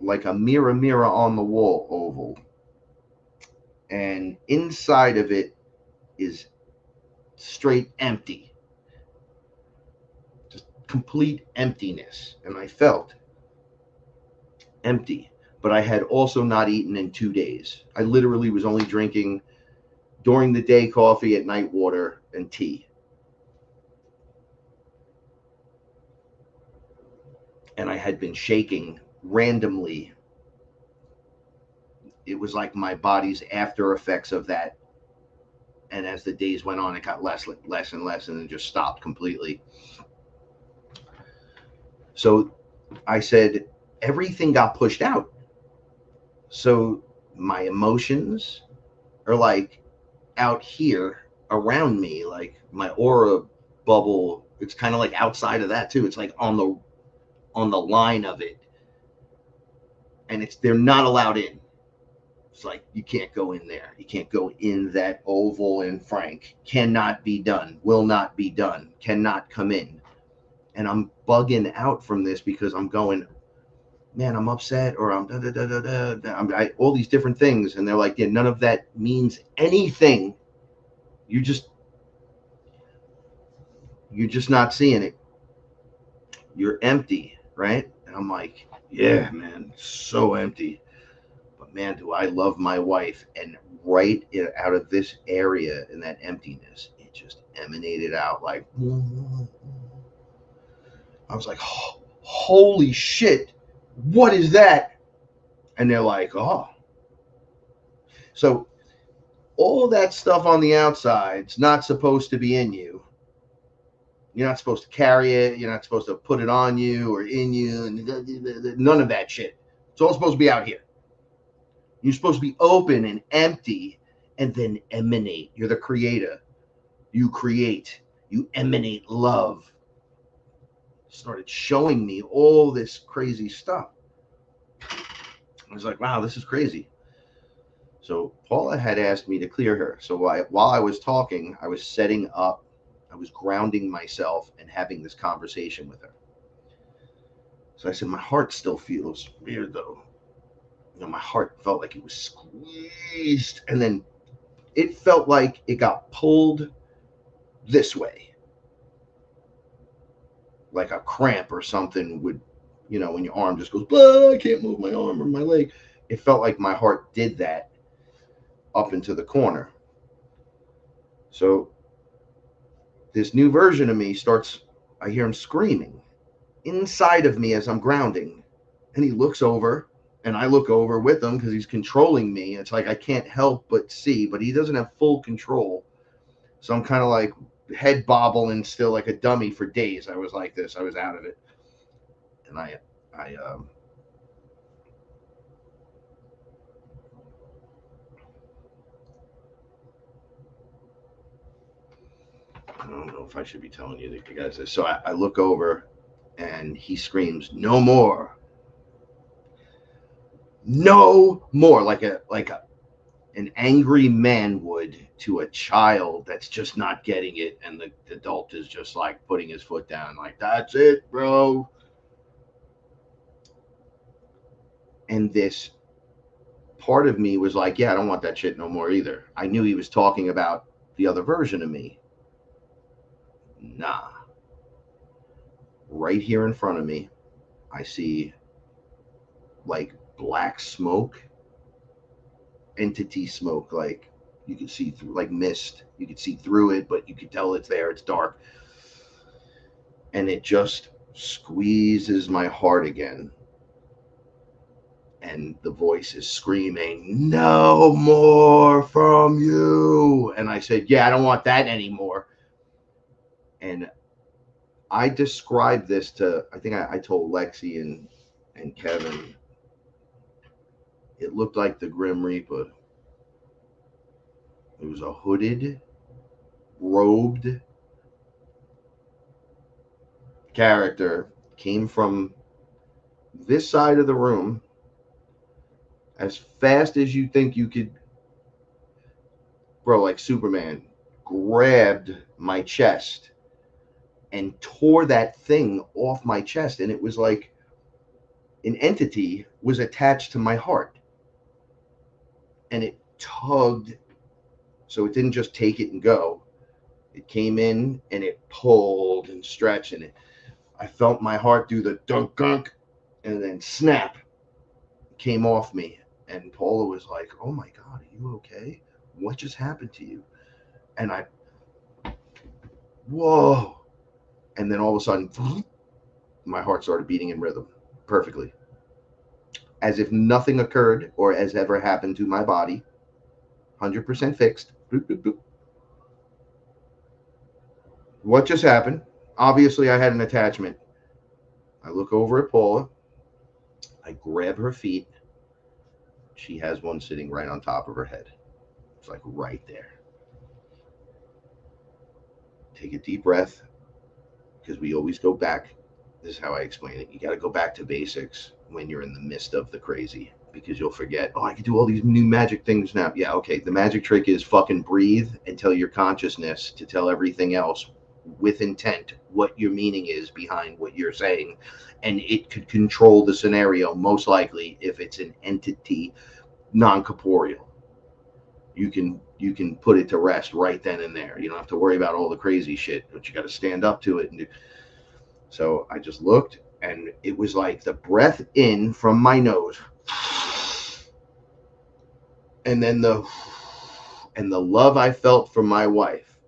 like a mirror on the wall oval. And inside of it is straight empty. Just complete emptiness. And I felt empty. But I had also not eaten in 2 days. I literally was only drinking during the day coffee, at night water and tea. And I had been shaking randomly. It was like my body's after effects of that. And as the days went on, it got less and less, and then just stopped completely. So I said, everything got pushed out. So my emotions are like out here around me, like my aura bubble. It's kind of like outside of that too. It's like on the line of it. And they're not allowed in. It's like, you can't go in there. You can't go in that oval, and Frank cannot be done, will not be done, cannot come in. And I'm bugging out from this because I'm going, man, I'm upset, or I'm all these different things. And they're like, yeah, none of that means anything. You're just not seeing it. You're empty, right? And I'm like, yeah, man, so empty. But man, do I love my wife. And right out of this area in that emptiness, it just emanated out like, I was like, oh, holy shit, what is that? And they're like, oh. So all that stuff on the outside's not supposed to be in you. You're not supposed to carry it. You're not supposed to put it on you or in you. And none of that shit. It's all supposed to be out here. You're supposed to be open and empty and then emanate. You're the creator. You create. You emanate love. Started showing me all this crazy stuff. I was like, wow, this is crazy. So Paula had asked me to clear her. So while I was talking, I was setting up, I was grounding myself and having this conversation with her. So I said, my heart still feels weird though. You know, my heart felt like it was squeezed, and then it felt like it got pulled this way. Like a cramp or something would, you know, when your arm just goes, blah, I can't move my arm or my leg. It felt like my heart did that up into the corner. So this new version of me starts, I hear him screaming inside of me as I'm grounding. And he looks over, and I look over with him because he's controlling me. It's like I can't help but see, but he doesn't have full control. So I'm kind of like head bobbling still like a dummy for days. I was like this. I was out of it. And I don't know if I should be telling you guys this. So I look over and he screams, no more. No more. Like an angry man would to a child that's just not getting it. And the adult is just like putting his foot down. Like, that's it, bro. And this part of me was like, yeah, I don't want that shit no more either. I knew he was talking about the other version of me. Nah. Right here in front of me, I see like black smoke, entity smoke, like you could see through, like mist. You could see through it, but you could tell it's there. It's dark. And it just squeezes my heart again. And the voice is screaming, no more from you. And I said, yeah, I don't want that anymore. And I described this to, I think I told Lexi and Kevin, it looked like the Grim Reaper. It was a hooded, robed character, came from this side of the room as fast as you think you could, bro, like Superman, grabbed my chest and tore that thing off my chest. And it was like an entity was attached to my heart. And it tugged. So it didn't just take it and go. It came in and it pulled and stretched. And I felt my heart do the dunk gunk and then snap. It came off me. And Paula was like, oh my God, are you okay? What just happened to you? And I, whoa. And then all of a sudden, my heart started beating in rhythm perfectly. As if nothing occurred or has ever happened to my body. 100% fixed. Boop, boop, boop. What just happened? Obviously, I had an attachment. I look over at Paula. I grab her feet. She has one sitting right on top of her head. It's like right there. Take a deep breath, because we always go back. This is how I explain it. You got to go back to basics when you're in the midst of the crazy, because you'll forget, oh, I can do all these new magic things now. Yeah, okay. The magic trick is fucking breathe and tell your consciousness to tell everything else with intent what your meaning is behind what you're saying. And it could control the scenario, most likely, if it's an entity, non-corporeal. You can put it to rest right then and there. You don't have to worry about all the crazy shit, but you got to stand up to it and do. So I just looked, and it was like the breath in from my nose, and then the And the love I felt from my wife,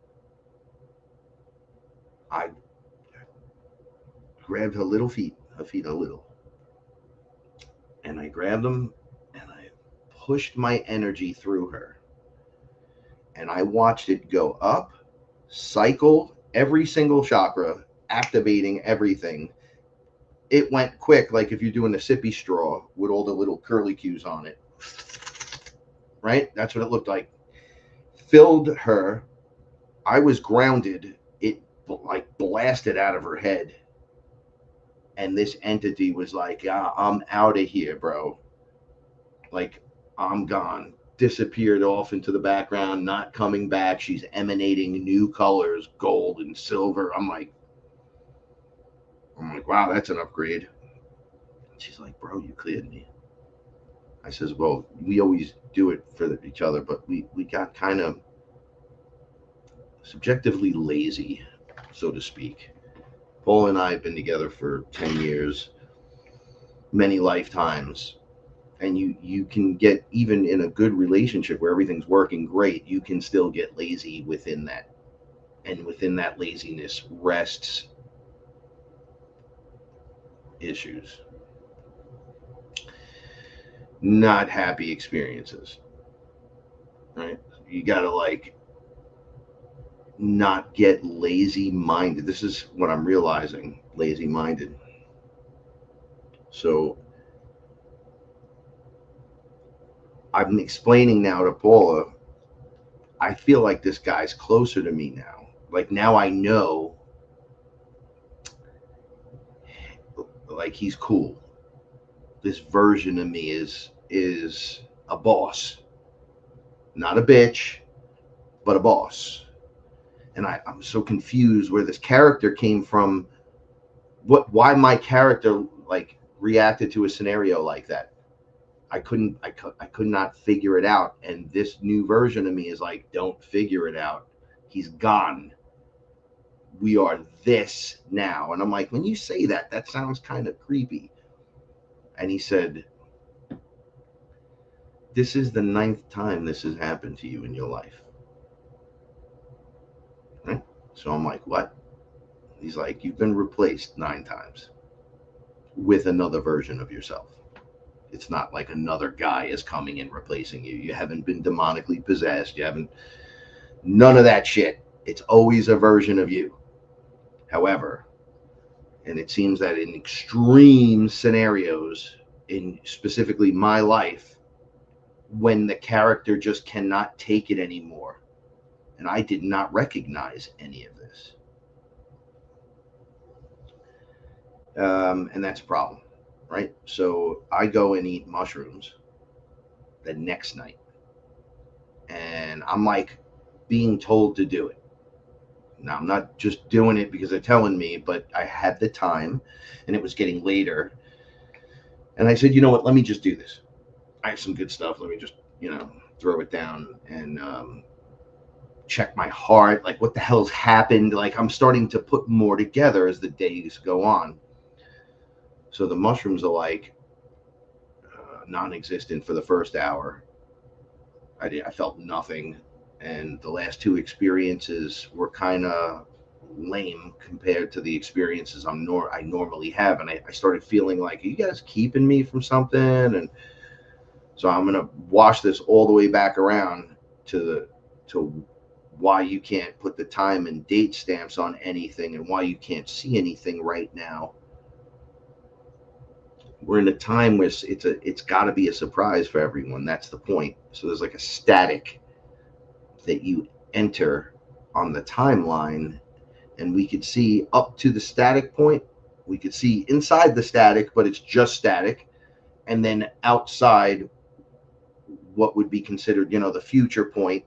I grabbed her little feet, her feet are little, and I grabbed them and I pushed my energy through her. And I watched it go up, cycle every single chakra, activating everything. It went quick, like if you're doing a sippy straw with all the little curly cues on it. Right? That's what it looked like. Filled her. I was grounded. It like blasted out of her head. And this entity was like, I'm out of here, bro. Like, I'm gone. Disappeared off into the background, not coming back. She's emanating new colors, gold and silver. I'm like, wow, that's an upgrade. She's like, bro, you cleared me. I says, well, we always do it for each other, but we got kind of subjectively lazy, so to speak. Paul and I have been together for 10 years, many lifetimes. And you can get, even in a good relationship where everything's working great, you can still get lazy within that. And within that laziness rests issues. Not happy experiences. Right? You gotta like not get lazy minded. This is what I'm realizing, lazy minded. So I'm explaining now to Paula, I feel like this guy's closer to me now. Like now I know, like he's cool. This version of me is a boss. Not a bitch, but a boss. And I'm so confused where this character came from, why my character like reacted to a scenario like that. I could not figure it out. And this new version of me is like, don't figure it out. He's gone. We are this now. And I'm like, when you say that, that sounds kind of creepy. And he said, this is the 9th time this has happened to you in your life. Right? So I'm like, what? He's like, you've been replaced 9 times with another version of yourself. It's not like another guy is coming and replacing you. You haven't been demonically possessed. You haven't, none of that shit. It's always a version of you. However, and it seems that in extreme scenarios, in specifically my life, when the character just cannot take it anymore, and I did not recognize any of this. And that's a problem. Right? So I go and eat mushrooms the next night. And I'm like being told to do it. Now, I'm not just doing it because they're telling me, but I had the time and it was getting later. And I said, you know what? Let me just do this. I have some good stuff. Let me just, throw it down and check my heart. Like, what the hell's happened? Like, I'm starting to put more together as the days go on. So the mushrooms are like non-existent for the first hour. I felt nothing, and the last 2 experiences were kind of lame compared to the experiences I normally have. And I started feeling like, are you guys keeping me from something? And so I'm gonna wash this all the way back around to why you can't put the time and date stamps on anything, and why you can't see anything right now. We're in a time where it's got to be a surprise for everyone. That's the point. So there's like a static that you enter on the timeline, and we could see up to the static point. We could see inside the static, but it's just static. And then outside, what would be considered, the future point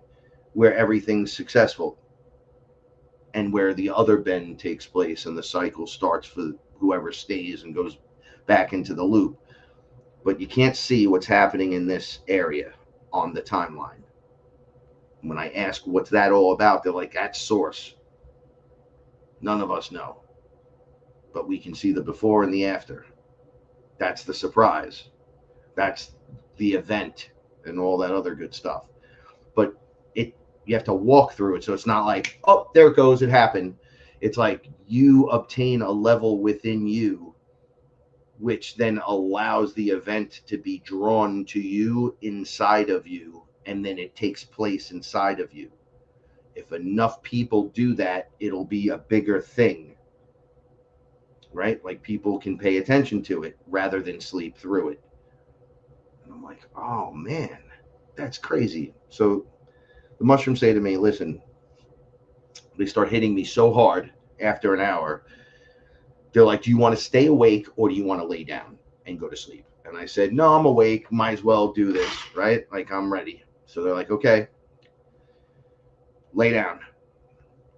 where everything's successful and where the other bend takes place and the cycle starts for whoever stays and goes back into the loop. But you can't see what's happening in this area on the timeline. When I ask what's that all about, they're like, that's source. None of us know, but we can see the before and the after. That's the surprise. That's the event and all that other good stuff. But it You have to walk through it. So it's not like, oh, there it goes, it happened. It's like you obtain a level within you, which then allows the event to be drawn to you inside of you, and then it takes place inside of you. If enough people do that, it'll be a bigger thing, right? Like people can pay attention to it rather than sleep through it. And I'm like, oh man, that's crazy. So the mushrooms say to me, listen, they start hitting me so hard after an hour. They're like, do you want to stay awake or do you want to lay down and go to sleep? And I said, no, I'm awake. Might as well do this, right? Like, I'm ready. So they're like, okay, lay down.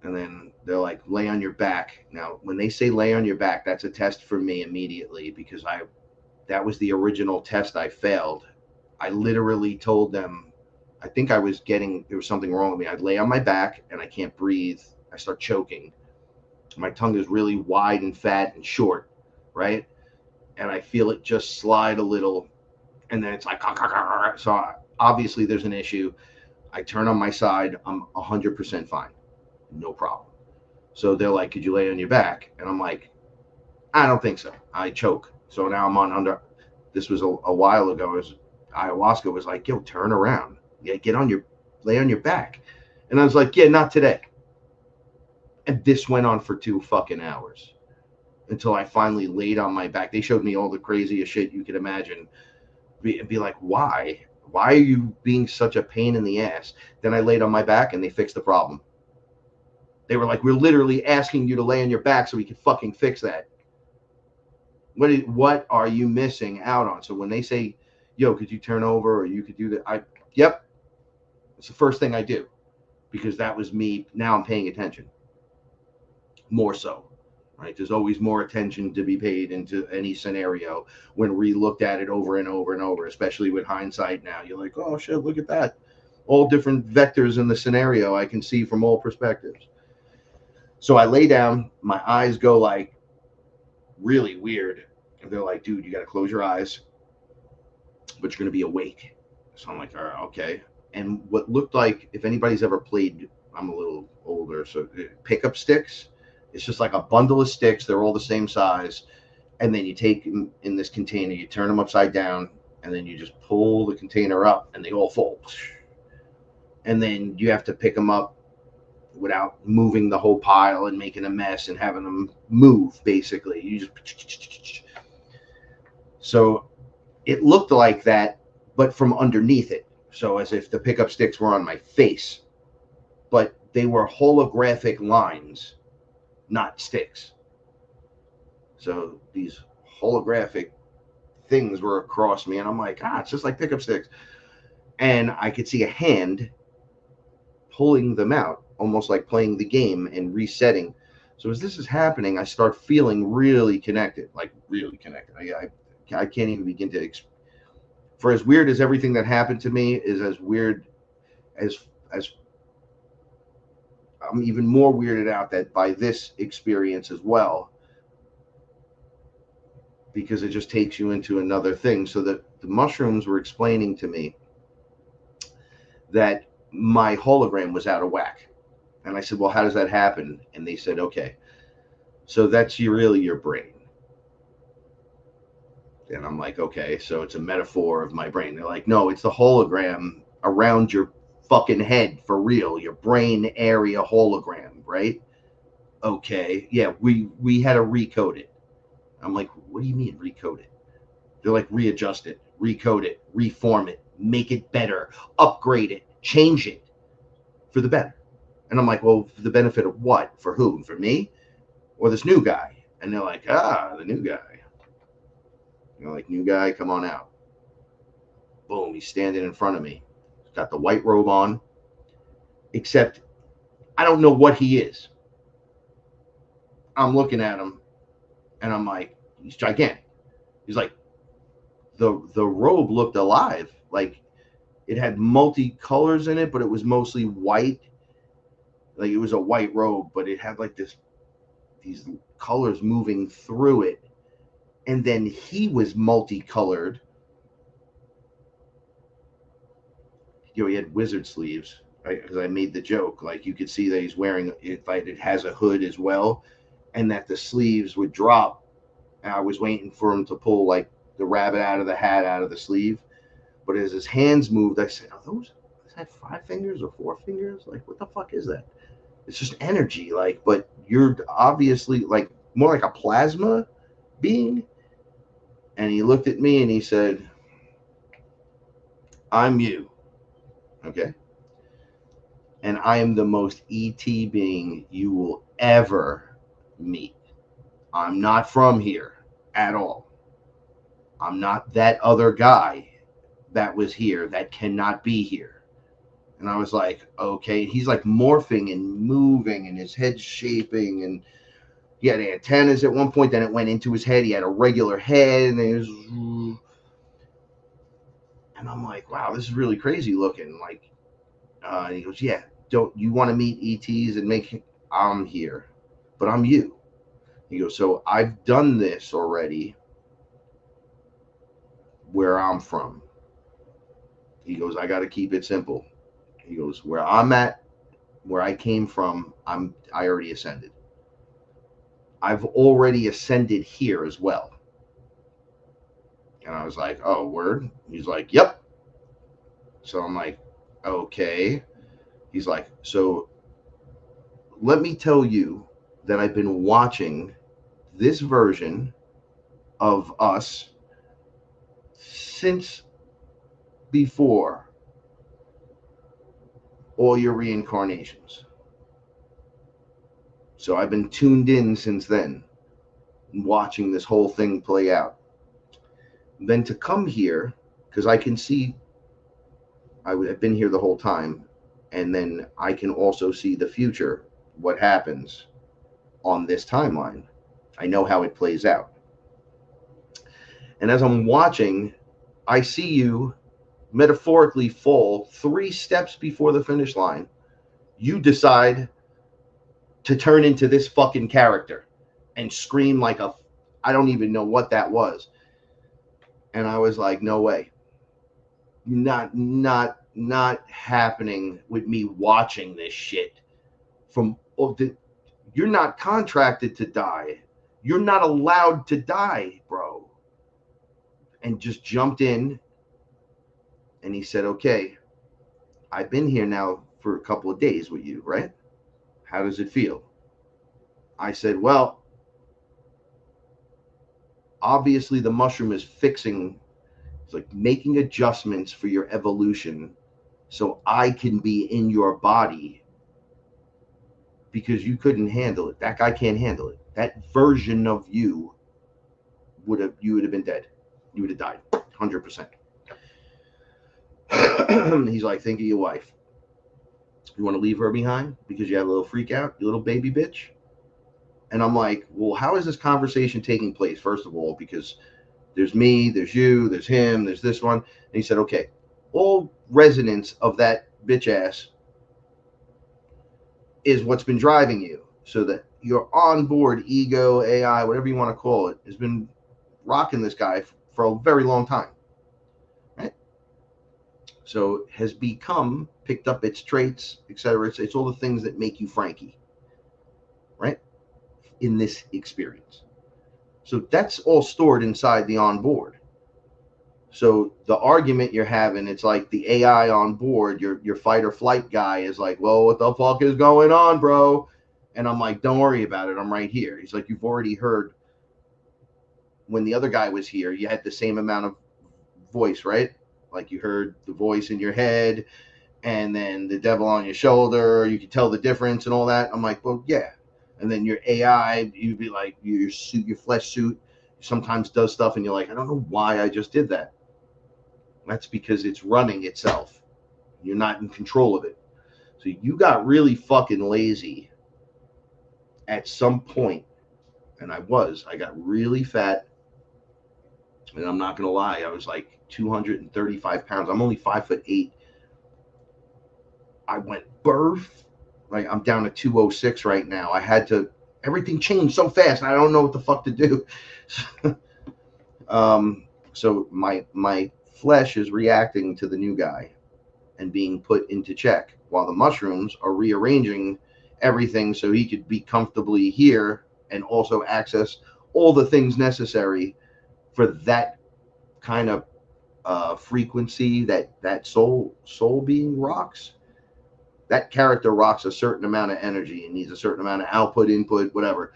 And then they're like, lay on your back. Now, when they say lay on your back, that's a test for me immediately, because that was the original test I failed. I literally told them, I think there was something wrong with me. I'd lay on my back and I can't breathe. I start choking. My tongue is really wide and fat and short, right? And I feel it just slide a little, and then it's like, so obviously there's an issue. I turn on my side, I'm 100% fine, no problem. So they're like, could you lay on your back? And I'm like, I don't think so. I choke. So now I'm on under. This was a while ago. Ayahuasca was like, yo, turn around. Yeah, lay on your back. And I was like, yeah, not today. And this went on for 2 fucking hours until I finally laid on my back. They showed me all the craziest shit you could imagine. Be like, why? Why are you being such a pain in the ass? Then I laid on my back and they fixed the problem. They were like, we're literally asking you to lay on your back so we can fucking fix that. What are you missing out on? So when they say, yo, could you turn over or you could do that? Yep. It's the first thing I do, because that was me. Now I'm paying attention. More so, right? There's always more attention to be paid into any scenario when we looked at it over and over and over, especially with hindsight now. You're like, oh shit, look at that. All different vectors in the scenario I can see from all perspectives. So I lay down, my eyes go like really weird. And they're like, dude, you got to close your eyes, but you're going to be awake. So I'm like, all right, okay. And what looked like, if anybody's ever played, I'm a little older, so pickup sticks. It's just like a bundle of sticks. They're all the same size. And then you take them in this container, you turn them upside down, and then you just pull the container up and they all fall. And then you have to pick them up without moving the whole pile and making a mess and having them move, basically. You just... So it looked like that, but from underneath it. So as if the pickup sticks were on my face. But they were holographic lines, not sticks. So these holographic things were across me, and I'm like, it's just like pickup sticks. And I could see a hand pulling them out, almost like playing the game and resetting. So as this is happening, I start feeling really connected, like really connected. I can't even begin to for as weird as everything that happened to me is, as weird as I'm even more weirded out that by this experience as well, because it just takes you into another thing. So that the mushrooms were explaining to me that my hologram was out of whack. And I said, well, how does that happen? And they said, okay, so that's really your brain. And I'm like, okay, so it's a metaphor of my brain. They're like, no, it's the hologram around your fucking head, for real, your brain area hologram, right? Okay, yeah, we had to recode it. I'm like, what do you mean recode it? They're like, readjust it, recode it, reform it, make it better, upgrade it, change it for the better. And I'm like, well, for the benefit of what? For who? For me? Or this new guy? And they're like, the new guy. You know, like, new guy, come on out. Boom, he's standing in front of me. He's got the white robe on, except I don't know what he is. I'm looking at him, and I'm like, he's gigantic. He's like, the robe looked alive. Like, it had multi-colors in it, but it was mostly white. Like, it was a white robe, but it had like these colors moving through it. And then he was multicolored. You know, he had wizard sleeves. because I made the joke, like you could see that he's wearing it, like it has a hood as well, and that the sleeves would drop. And I was waiting for him to pull like the rabbit out of the hat out of the sleeve, but as his hands moved, I said, is that 5 fingers or 4 fingers? Like, what the fuck is that? It's just energy, like, but you're obviously like more like a plasma being. And he looked at me and he said, I'm you. Okay. And I am the most ET being you will ever meet. I'm not from here at all. I'm not that other guy that was here that cannot be here. And I was like, okay. He's like morphing and moving and his head's shaping, and he had antennas at one point, then it went into his head. He had a regular head, and it was, and I'm like, wow, this is really crazy looking. Like, and he goes, yeah, don't you want to meet ETs and make, I'm here, but I'm you. He goes, so I've done this already where I'm from. He goes, I got to keep it simple. He goes, where I'm at, where I came from, I already ascended. I've already ascended here as well. And I was like, oh, word? He's like, yep. So I'm like, okay. He's like, so let me tell you that I've been watching this version of us since before all your reincarnations. So I've been tuned in since then, watching this whole thing play out. Then to come here, because I can see, I've been here the whole time, and then I can also see the future, what happens on this timeline. I know how it plays out. And as I'm watching, I see you metaphorically fall 3 steps before the finish line. You decide to turn into this fucking character and scream like a, I don't even know what that was. And I was like, no way. Not happening with me watching this shit. You're not contracted to die. You're not allowed to die, bro. And just jumped in. And he said, okay, I've been here now for a couple of days with you, right? How does it feel? I said, well, obviously the mushroom is fixing, it's like making adjustments for your evolution so I can be in your body, because you couldn't handle it. That guy can't handle it. That version of you would have been dead. You would have died 100%. He's like, think of your wife. You want to leave her behind because you have a little freak out, you little baby bitch? And I'm like, well, how is this conversation taking place? First of all, because there's me, there's you, there's him, there's this one. And he said, okay, all resonance of that bitch ass is what's been driving you. So that your onboard ego, AI, whatever you want to call it, has been rocking this guy for a very long time. So has become, picked up its traits, etc. It's all the things that make you Frankie, right? In this experience. So that's all stored inside the onboard. So the argument you're having, it's like the AI on board, your fight or flight guy is like, well, what the fuck is going on, bro? And I'm like, don't worry about it. I'm right here. He's like, you've already heard when the other guy was here, you had the same amount of voice, right? Like you heard the voice in your head and then the devil on your shoulder. You could tell the difference and all that. I'm like, well, yeah. And then your AI, you'd be like, your suit, your flesh suit sometimes does stuff and you're like, I don't know why I just did that. That's because it's running itself. You're not in control of it. So you got really fucking lazy at some point. And I got really fat. And I'm not going to lie, I was like 235 pounds. I'm only 5'8". I went birth. Like I'm down to 206 right now. I had to, everything changed so fast. And I don't know what the fuck to do. So my flesh is reacting to the new guy. and being put into check, while the mushrooms are rearranging everything so he could be comfortably here and also access all the things necessary for that kind of frequency that soul being rocks. That character rocks a certain amount of energy and needs a certain amount of output, input, whatever.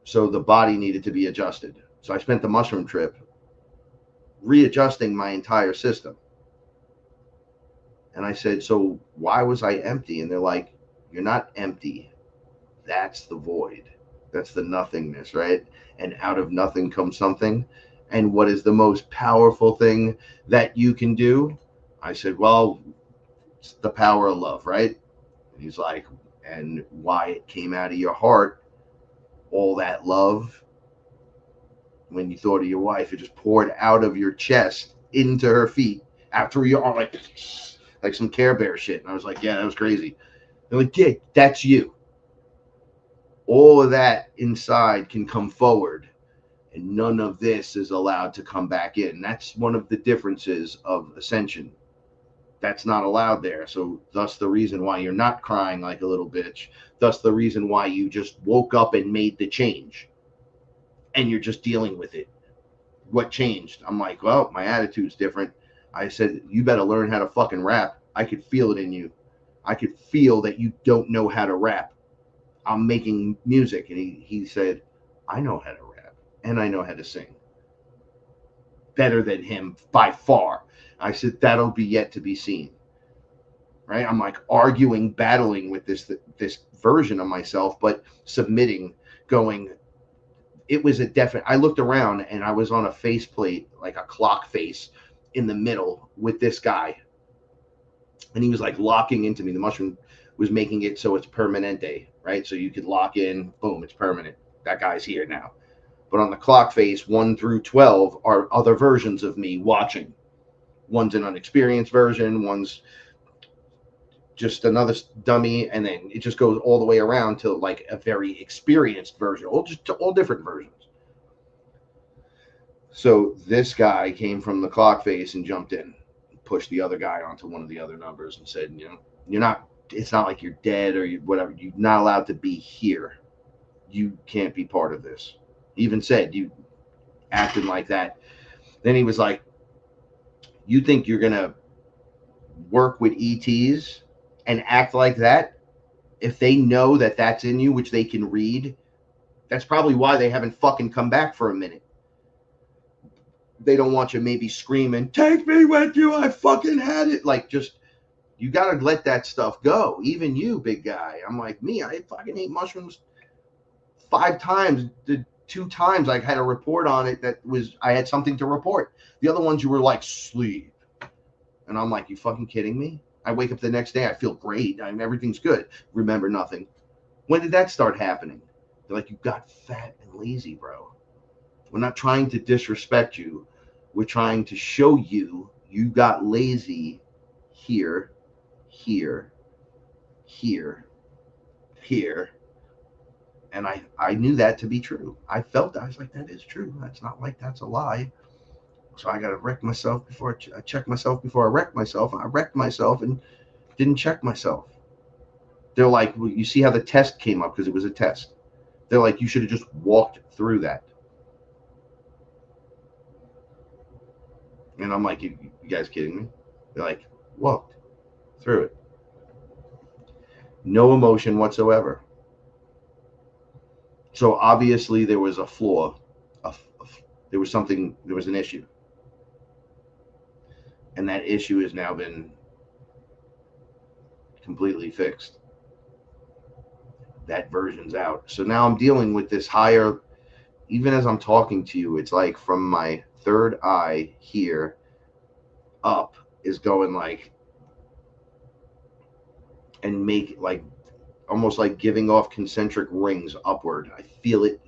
So the body needed to be adjusted. So I spent the mushroom trip readjusting my entire system. And I said, so why was I empty? And they're like, you're not empty. That's the void. That's the nothingness, right? And out of nothing comes something. And what is the most powerful thing that you can do? I said, well, it's the power of love, right? And he's like, and why it came out of your heart, all that love, when you thought of your wife, it just poured out of your chest into her feet after your arm, like some Care Bear shit. And I was like, yeah, that was crazy. They're like, yeah, that's you. All of that inside can come forward, and none of this is allowed to come back in. That's one of the differences of ascension. That's not allowed there. So thus the reason why you're not crying like a little bitch. Thus the reason why you just woke up and made the change. And you're just dealing with it. What changed? I'm like, well, my attitude's different. I said, you better learn how to fucking rap. I could feel it in you. I could feel that you don't know how to rap. I'm making music. And he said, I know how to rap. And I know how to sing. Better than him by far. I said, that'll be yet to be seen. Right? I'm like arguing, battling with this version of myself, but submitting, going, it was a definite. I looked around and I was on a faceplate, like a clock face in the middle with this guy. And he was like locking into me. The mushroom was making it so it's permanente, right? So you could lock in, boom, it's permanent. That guy's here now. But on the clock face, 1 through 12 are other versions of me watching. One's an unexperienced version, one's just another dummy, and then it just goes all the way around to like a very experienced version, all different versions. So this guy came from the clock face and jumped in, pushed the other guy onto one of the other numbers and said, you know, you're not, it's not like you're dead or whatever. You're not allowed to be here. You can't be part of this. He even said, you acting like that. Then he was like, you think you're going to work with ETs and act like that? If they know that that's in you, which they can read, that's probably why they haven't fucking come back for a minute. They don't want you maybe screaming, take me with you, I fucking had it. Like, just, you got to let that stuff go. Even you, big guy. I'm like, me, I fucking ate mushrooms 5 times. The 2 times I had a report on it that was, I had something to report. The other ones you were like, sleep. And I'm like, you fucking kidding me? I wake up the next day, I feel great. Everything's good. Remember nothing. When did that start happening? They're like, you got fat and lazy, bro. We're not trying to disrespect you. We're trying to show you you got lazy here, here, here, here. And I knew that to be true. I felt that. I was like, that is true. That's not like that's a lie. So I got to wreck myself before I check myself before I wreck myself. I wrecked myself and didn't check myself. They're like, well, you see how the test came up because it was a test. They're like, you should have just walked through that. And I'm like, you guys kidding me? They're like, walked through it. No emotion whatsoever. So obviously there was a flaw. There was something, there was an issue. And that issue has now been completely fixed. That version's out. So now I'm dealing with this higher, even as I'm talking to you, it's like from my third eye here up is going like, and make like, almost like giving off concentric rings upward. I feel it,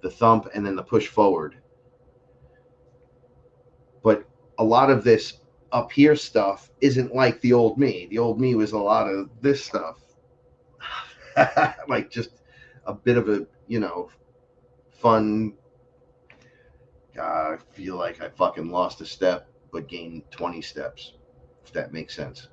the thump and then the push forward. But a lot of this up here stuff isn't like the old me. The old me was a lot of this stuff. Like just a bit of a, you know, fun. I feel like I fucking lost a step, but gained 20 steps. if that makes sense.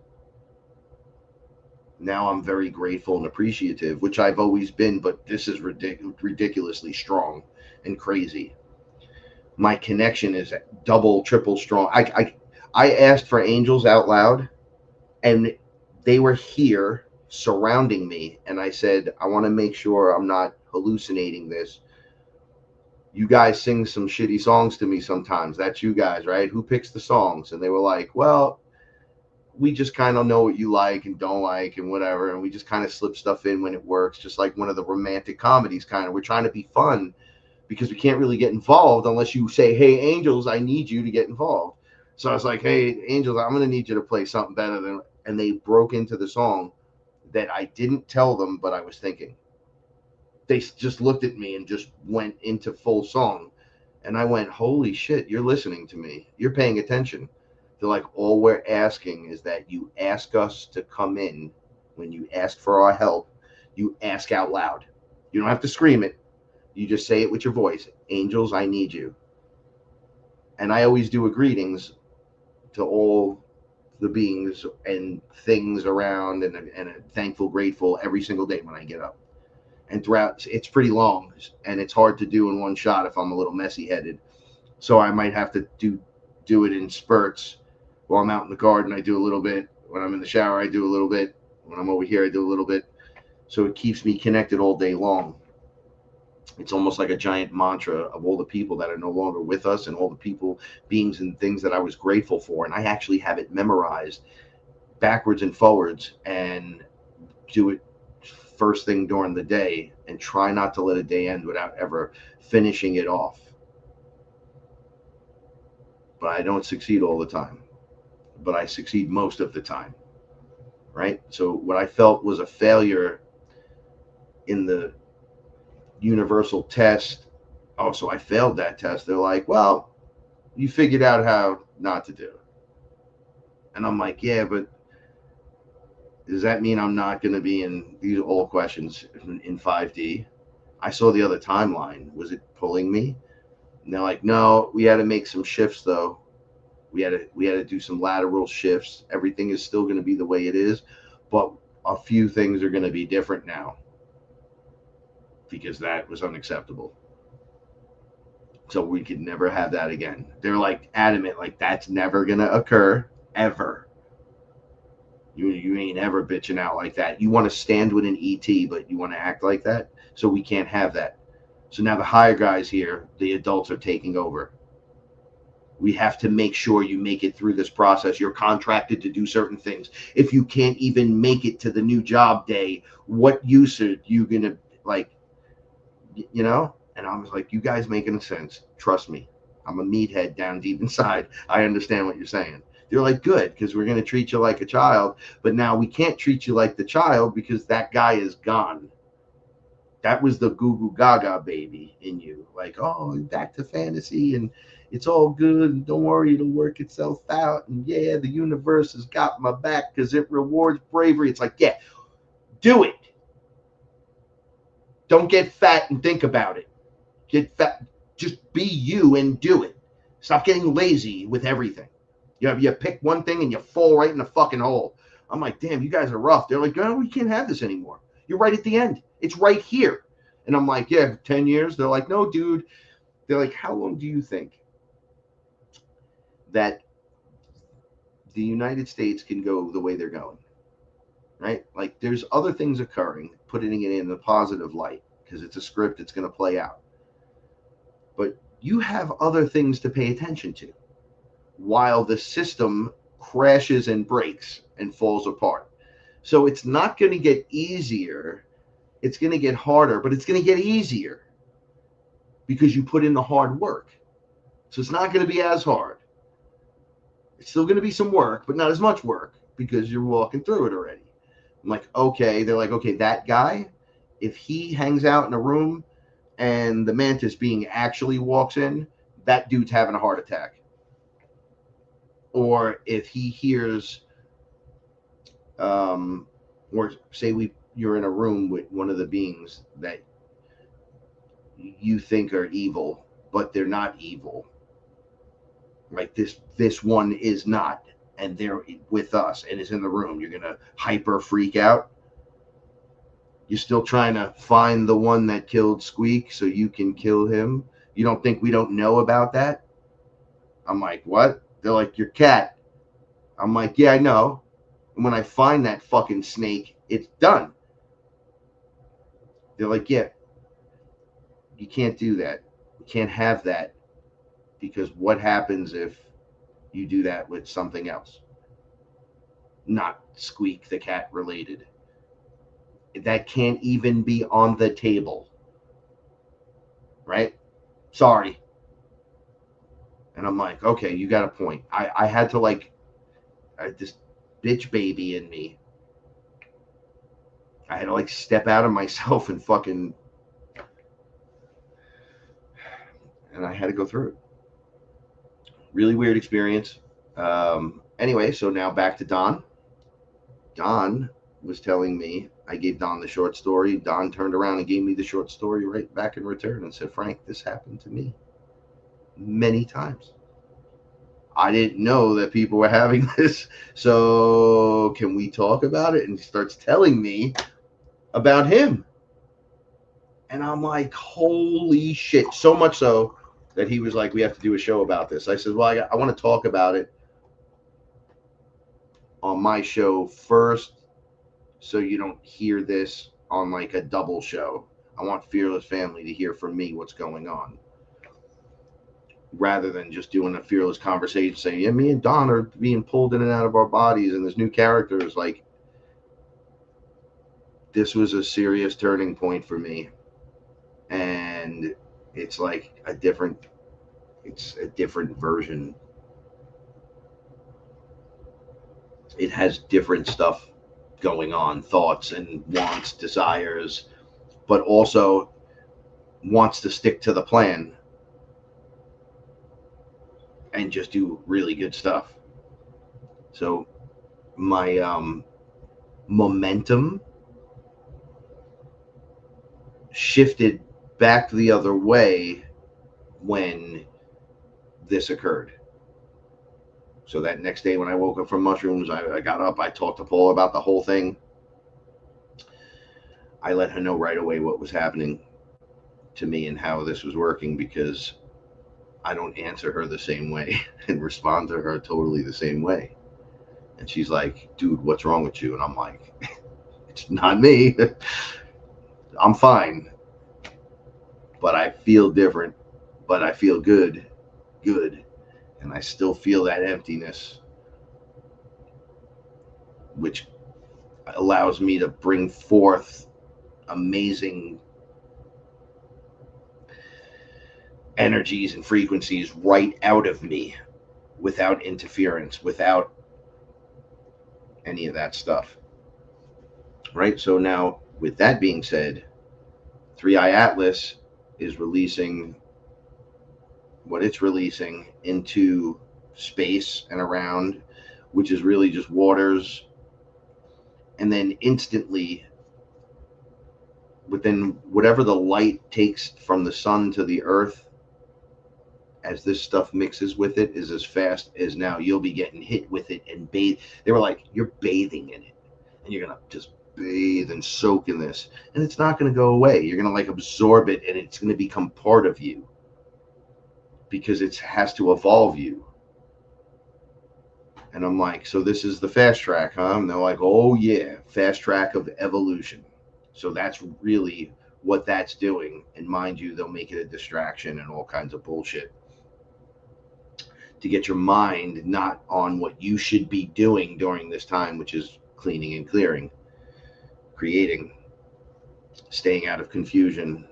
Now I'm very grateful and appreciative, which I've always been, but this is ridiculously strong and crazy. My connection is double, triple strong. I asked for angels out loud, and they were here surrounding me, and I said, I want to make sure I'm not hallucinating this. You guys sing some shitty songs to me sometimes. That's you guys, right? Who picks the songs? And they were like, well, we just kind of know what you like and don't like and whatever, and we just kind of slip stuff in when it works, just like one of the romantic comedies kind of. We're trying to be fun because we can't really get involved unless you say, hey, angels, I need you to get involved. So I was like, hey, angels, I'm going to need you to play something better than, and they broke into the song that I didn't tell them, but I was thinking. They just looked at me and just went into full song. And I went, holy shit, you're listening to me. You're paying attention. They're like, all we're asking is that you ask us to come in. When you ask for our help, you ask out loud. You don't have to scream it. You just say it with your voice. Angels, I need you. And I always do a greetings to all the beings and things around, and a thankful, grateful every single day when I get up. And throughout, it's pretty long, and it's hard to do in one shot if I'm a little messy headed. So I might have to do it in spurts. While I'm out in the garden, I do a little bit. When I'm in the shower, I do a little bit. When I'm over here, I do a little bit. So it keeps me connected all day long. It's almost like a giant mantra of all the people that are no longer with us and all the people, beings, and things that I was grateful for. And I actually have it memorized backwards and forwards, and do it first thing during the day, and try not to let a day end without ever finishing it off. But I don't succeed all the time. But I succeed most of the time, right? So what I felt was a failure in the universal test. Oh, so I failed that test. They're like, well, you figured out how not to do it. And I'm like, yeah, but does that mean I'm not going to be in, these are all questions, in 5D? I saw the other timeline. Was it pulling me? And they're like, no, we had to make some shifts though. We had to do some lateral shifts. Everything is still going to be the way it is, but a few things are going to be different now, because that was unacceptable. So we could never have that again. They're like adamant, like that's never going to occur ever. You ain't ever bitching out like that. You want to stand with an ET, but you want to act like that. So we can't have that. So now the higher guys here, the adults are taking over. We have to make sure you make it through this process. You're contracted to do certain things. If you can't even make it to the new job day, what use are you going to, like, you know? And I was like, you guys making sense. Trust me. I'm a meathead down deep inside. I understand what you're saying. They're like, good, because we're going to treat you like a child. But now we can't treat you like the child because that guy is gone. That was the goo goo gaga baby in you. Like, oh, back to fantasy, and it's all good, and don't worry, it'll work itself out, and yeah, the universe has got my back because it rewards bravery. It's like, yeah, do it. Don't get fat and think about it. Get fat, just be you and do it. Stop getting lazy with everything. You pick one thing and you fall right in the fucking hole. I'm like, damn, you guys are rough. They're like, no, we can't have this anymore. You're right at the end. It's right here. And I'm like, yeah, 10 years. They're like, no, dude. They're like, how long do you think that the United States can go the way they're going? Right? Like, there's other things occurring, putting it in a positive light, because it's a script, it's going to play out. But you have other things to pay attention to while the system crashes and breaks and falls apart. So it's not going to get easier. It's going to get harder, but it's going to get easier because you put in the hard work. So it's not going to be as hard. It's still going to be some work, but not as much work because you're walking through it already. I'm like, okay. They're like, okay, that guy, if he hangs out in a room and the mantis being actually walks in, that dude's having a heart attack. Or if he hears, or say you're in a room with one of the beings that you think are evil, but they're not evil. Like this one is not, and they're with us and is in the room, you're going to hyper freak out? You're still trying to find the one that killed Squeak so you can kill him? You don't think we don't know about that? I'm like, what? They're like, your cat. I'm like, yeah, I know. And when I find that fucking snake, it's done. They're like, yeah, you can't do that. You can't have that, because what happens if you do that with something else? Not Squeak the cat related. That can't even be on the table. Right? Sorry. And I'm like, okay, you got a point. I had to like, this bitch baby in me. I had to like step out of myself and fucking, and I had to go through it. Really weird experience. Anyway, so now back to Don. Don was telling me, I gave Don the short story. Don turned around and gave me the short story right back in return and said, Frank, this happened to me many times. I didn't know that people were having this. So can we talk about it? And he starts telling me about him. And I'm like, holy shit. So much so that he was like, we have to do a show about this. I said, well, I want to talk about it on my show first, so you don't hear this on like a double show. I want Fearless family to hear from me what's going on, rather than just doing a Fearless conversation saying, yeah, me and Don are being pulled in and out of our bodies and there's new characters. Like, this was a serious turning point for me. And it's like a different version. It has different stuff going on, thoughts and wants, desires, but also wants to stick to the plan and just do really good stuff. So my momentum shifted back the other way when this occurred. So that next day when I woke up from mushrooms, I got up, I talked to Paul about the whole thing. I let her know right away what was happening to me and how this was working, because I don't answer her the same way and respond to her totally the same way. And she's like, dude, what's wrong with you? And I'm like, it's not me. I'm fine. But I feel different. But I feel good. And I still feel that emptiness, which allows me to bring forth amazing energies and frequencies right out of me without interference, without any of that stuff. Right? So now, with that being said, 3i Atlas is releasing what it's releasing into space and around, which is really just waters. And then instantly, within whatever the light takes from the sun to the earth, as this stuff mixes with it, is as fast as now you'll be getting hit with it and bathe. They were like, you're bathing in it, and you're gonna just bathe and soak in this, and it's not gonna go away. You're gonna like absorb it, and it's gonna become part of you, because it has to evolve you. And I'm like, so this is the fast track, huh? And they're like, oh yeah, fast track of evolution. So that's really what that's doing. And mind you, they'll make it a distraction and all kinds of bullshit to get your mind not on what you should be doing during this time, which is cleaning and clearing, creating, staying out of confusion,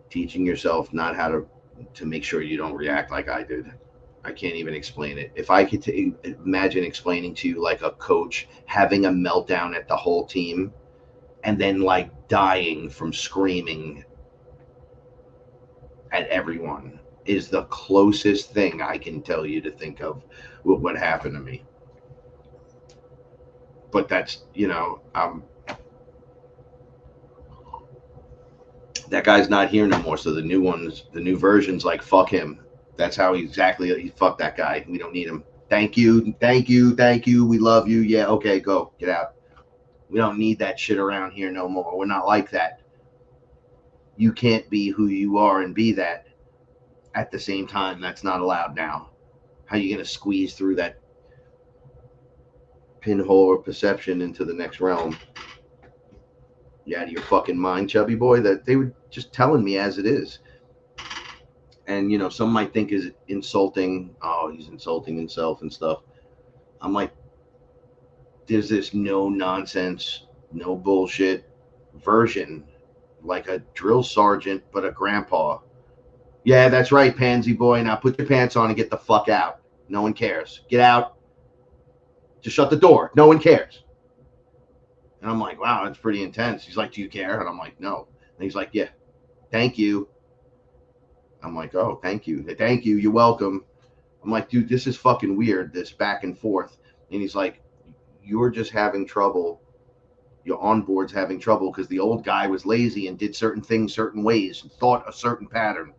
teaching yourself not how to make sure you don't react like I did. I can't even explain it. If I could imagine explaining to you like a coach having a meltdown at the whole team and then like dying from screaming at everyone is the closest thing I can tell you to think of with what happened to me. But that's, that guy's not here no more. So the new version's like, fuck him. That's how he fuck that guy. We don't need him. Thank you, thank you, thank you. We love you. Yeah, okay, go. Get out. We don't need that shit around here no more. We're not like that. You can't be who you are and be that at the same time. That's not allowed now. How are you going to squeeze through that pinhole of perception into the next realm? You out of your fucking mind, chubby boy? That they were just telling me as it is. And, you know, some might think is insulting. Oh, he's insulting himself and stuff. I'm like, there's this no nonsense, no bullshit version, like a drill sergeant, but a grandpa. Yeah, that's right, pansy boy. Now put your pants on and get the fuck out. No one cares. Get out. Just shut the door. No one cares. And I'm like, wow, that's pretty intense. He's like, do you care? And I'm like, no. And he's like, yeah, thank you. I'm like, oh, thank you. Thank you. You're welcome. I'm like, dude, this is fucking weird, this back and forth. And he's like, you're just having trouble. Your onboard's having trouble because the old guy was lazy and did certain things certain ways and thought a certain pattern.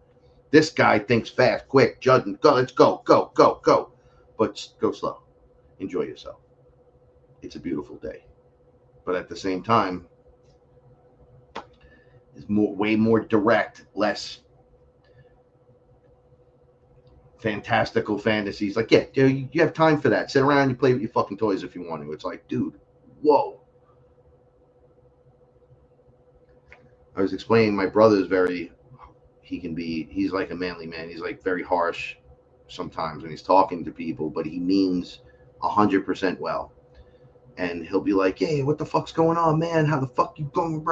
This guy thinks fast, quick, judging. Go, let's go, go, go, go. But go slow. Enjoy yourself. It's a beautiful day. But at the same time, it's way more direct, less fantastical fantasies. Like, yeah, dude, you have time for that. Sit around, you play with your fucking toys if you want to. It's like, dude, whoa. I was explaining my brother's he's like a manly man. He's like very harsh sometimes when he's talking to people, but he means 100% well. And he'll be like, hey, what the fuck's going on, man? How the fuck you going?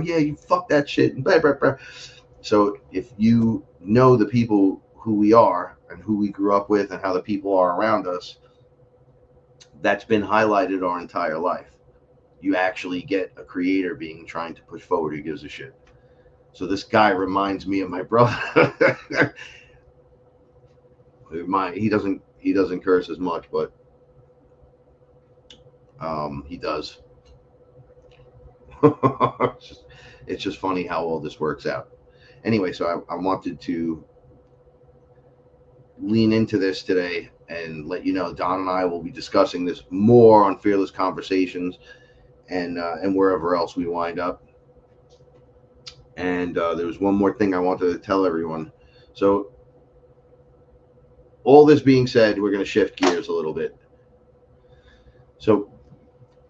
Yeah, you fuck that shit. So if you know the people who we are and who we grew up with and how the people are around us, that's been highlighted our entire life. You actually get a creator being trying to push forward who gives a shit. So this guy reminds me of my brother. He doesn't curse as much, but he does. It's just funny how all this works out. Anyway, so I wanted to lean into this today and let you know Don and I will be discussing this more on Fearless Conversations and wherever else we wind up. And there was one more thing I wanted to tell everyone. So all this being said, we're going to shift gears a little bit. So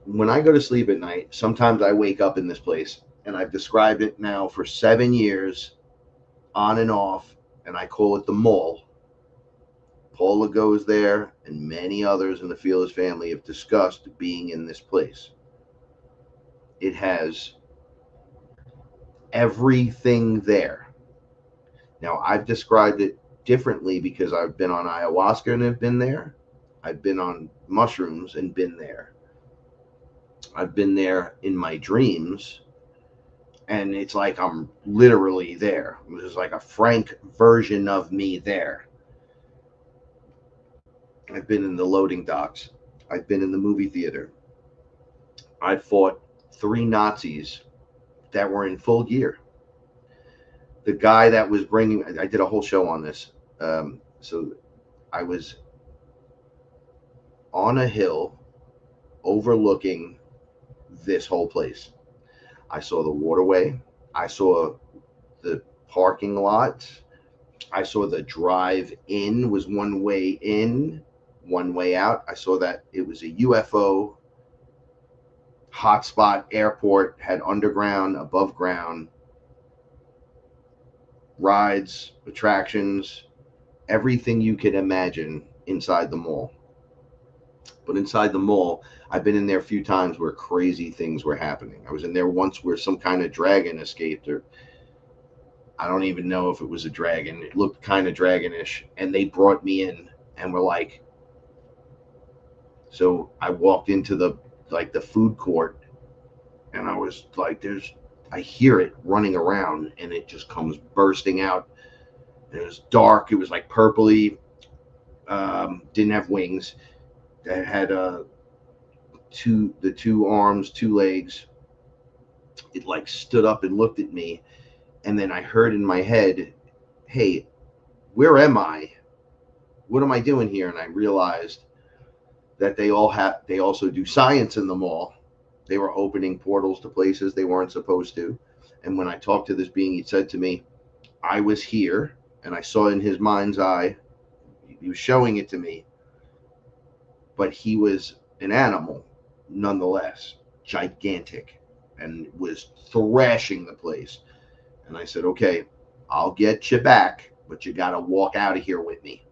when I go to sleep at night, sometimes I wake up in this place, and I've described it now for 7 years on and off, and I call it the mall. Paula goes there, and many others in the Fearless family have discussed being in this place. It has everything there. Now, I've described it differently because I've been on ayahuasca and have been there. I've been on mushrooms and been there. I've been there in my dreams, and it's like I'm literally there. There's like a Frank version of me there. I've been in the loading docks. I've been in the movie theater. I fought 3 Nazis that were in full gear. The guy that was I did a whole show on this. So I was on a hill overlooking this whole place. I saw the waterway. I saw the parking lot. I saw the drive in was one way in, one way out. I saw that it was a UFO hotspot airport, had underground, above ground rides, attractions, everything you could imagine inside the mall. But inside the mall, I've been in there a few times where crazy things were happening. I was in there once where some kind of dragon escaped, or I don't even know if it was a dragon. It looked kind of dragonish, and they brought me in and were like, so I walked into the food court, and I was like, I hear it running around, and it just comes bursting out. And it was dark. It was like purpley. Didn't have wings. It had two arms, 2 legs. It like stood up and looked at me, and then I heard in my head, "Hey, where am I?" what am I doing here? And I realized that they also do science in the mall. They were opening portals to places they weren't supposed to. And when I talked to this being, he said to me, I was here, and I saw in his mind's eye, he was showing it to me, but he was an animal nonetheless, gigantic, and was thrashing the place. And I said, okay, I'll get you back, but you got to walk out of here with me.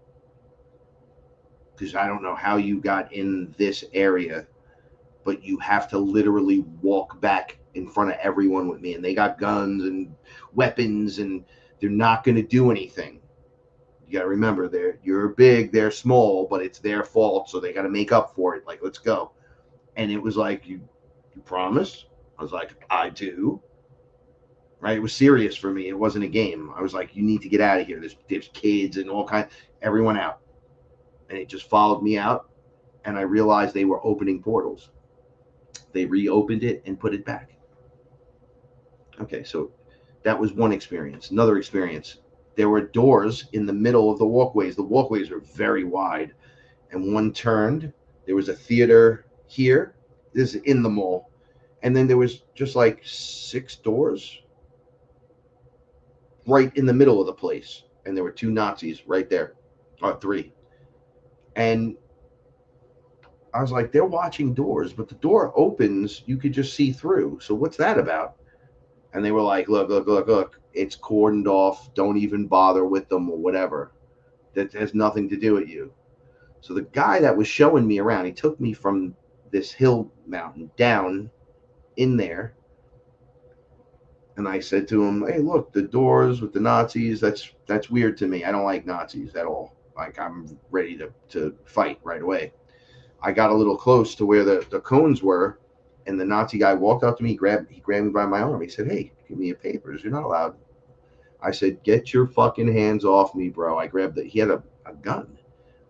Because I don't know how you got in this area, but you have to literally walk back in front of everyone with me. And they got guns and weapons, and they're not going to do anything. You got to remember, you're big, they're small, but it's their fault, so they got to make up for it. Like, let's go. And it was like, you promise? I was like, I do. Right? It was serious for me. It wasn't a game. I was like, you need to get out of here. There's kids and all kinds. Everyone out. And it just followed me out, and I realized they were opening portals. They reopened it and put it back. Okay, so that was one experience. Another experience, there were doors in the middle of the walkways. The walkways were very wide, and one turned. There was a theater here. This is in the mall. And then there was just like 6 doors right in the middle of the place. And there were 2 Nazis right there, or 3. And I was like, they're watching doors, but the door opens, you could just see through. So what's that about? And they were like, look, it's cordoned off. Don't even bother with them or whatever. That has nothing to do with you. So the guy that was showing me around, he took me from this hill mountain down in there. And I said to him, hey, look, the doors with the Nazis, that's weird to me. I don't like Nazis at all. Like, I'm ready to fight right away. I got a little close to where the cones were, and the Nazi guy walked up to me. He grabbed me by my arm. He said, hey, give me your papers. You're not allowed. I said, get your fucking hands off me, bro. I grabbed he had a gun.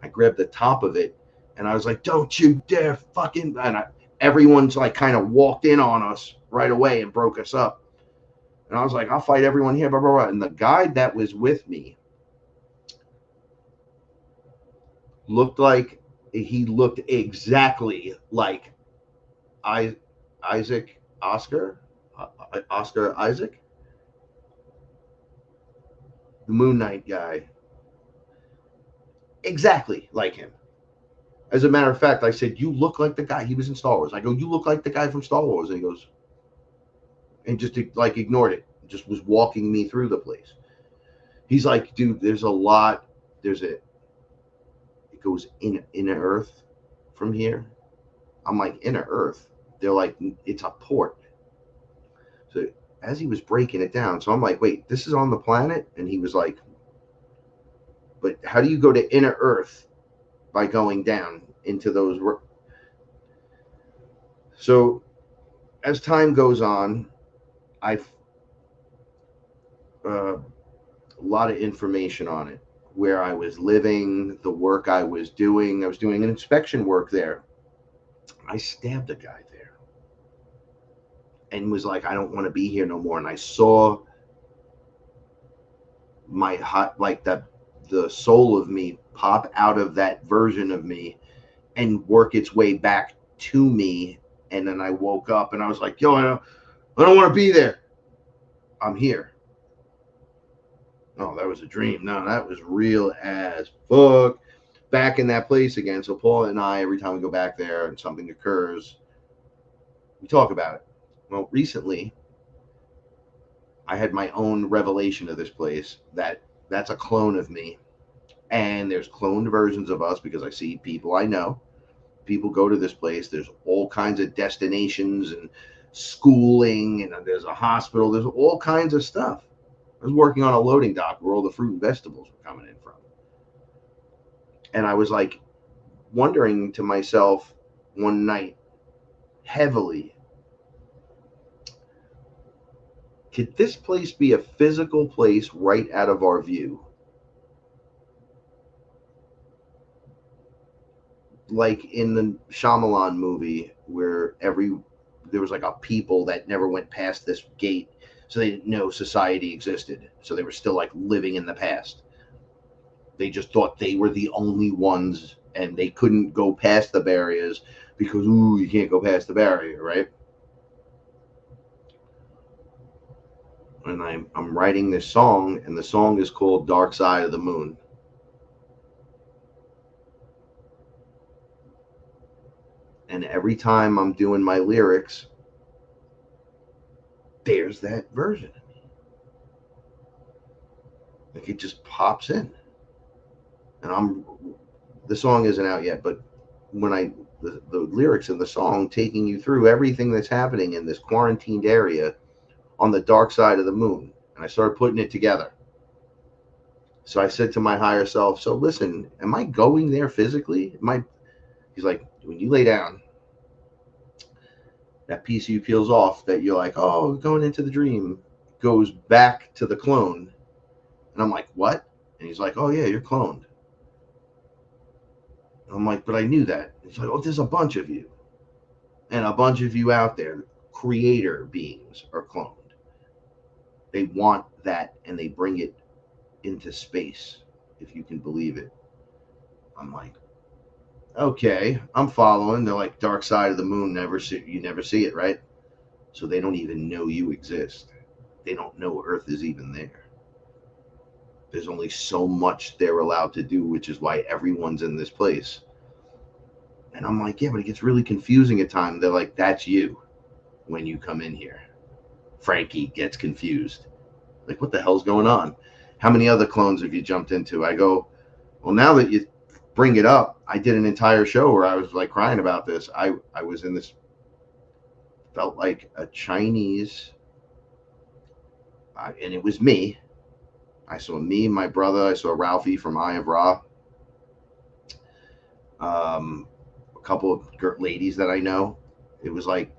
I grabbed the top of it, and I was like, don't you dare fucking. And everyone's like kind of walked in on us right away and broke us up. And I was like, I'll fight everyone here, blah, blah, blah. And the guy that was with me looked exactly like Oscar Isaac, the Moon Knight guy. Exactly like him. As a matter of fact, I said, you look like the guy. He was in Star Wars. I go, you look like the guy from Star Wars. And he goes, and just like ignored it. Just was walking me through the place. He's like, dude, there's a lot. It goes inner Earth from here. I'm like, inner Earth? They're like, it's a port. So as he was breaking it down, so I'm like, wait, this is on the planet? And he was like, but how do you go to inner Earth by going down into those? So as time goes on, I've a lot of information on it, where I was living, the work I was doing. I was doing an inspection work there. I stabbed a guy there and was like, I don't want to be here no more. And I saw the soul of me pop out of that version of me and work its way back to me. And then I woke up and I was like, yo, I don't want to be there. I'm here. Oh, that was a dream. No, that was real as fuck. Back in that place again. So Paul and I, every time we go back there and something occurs, we talk about it. Well, recently, I had my own revelation of this place. That's a clone of me. And there's cloned versions of us because I see people I know. People go to this place. There's all kinds of destinations and schooling, and there's a hospital. There's all kinds of stuff. I was working on a loading dock where all the fruit and vegetables were coming in from. And I was like wondering to myself one night heavily, could this place be a physical place right out of our view? Like in the Shyamalan movie where there was like a people that never went past this gate, so they didn't know society existed. So they were still like living in the past. They just thought they were the only ones, and they couldn't go past the barriers because, ooh, you can't go past the barrier, right? And I'm writing this song, and the song is called Dark Side of the Moon. And every time I'm doing my lyrics, there's that version of me. Like, it just pops in. And the song isn't out yet, but when the lyrics in the song taking you through everything that's happening in this quarantined area on the dark side of the moon. And I started putting it together. So I said to my higher self, so listen, am I going there physically? He's like, when you lay down, that piece of you peels off that you're like, oh, going into the dream, goes back to the clone. And I'm like, what? And he's like, oh yeah, you're cloned. And I'm like, but I knew that. He's like, oh, there's a bunch of you. And a bunch of you out there, creator beings, are cloned. They want that, and they bring it into space, if you can believe it. I'm like, okay, I'm following. They're like, dark side of the moon, you never see it, right? So they don't even know you exist. They don't know Earth is even there. There's only so much they're allowed to do, which is why everyone's in this place. And I'm like, yeah, but it gets really confusing at times. They're like, that's you when you come in here. Frankie gets confused. Like, what the hell's going on? How many other clones have you jumped into? I go, well, now that you bring it up, I did an entire show where I was like crying about this. I was in this, felt like a Chinese, and it was me. I saw me, my brother. I saw Ralphie from Eye of Ra. A couple of ladies that I know. It was like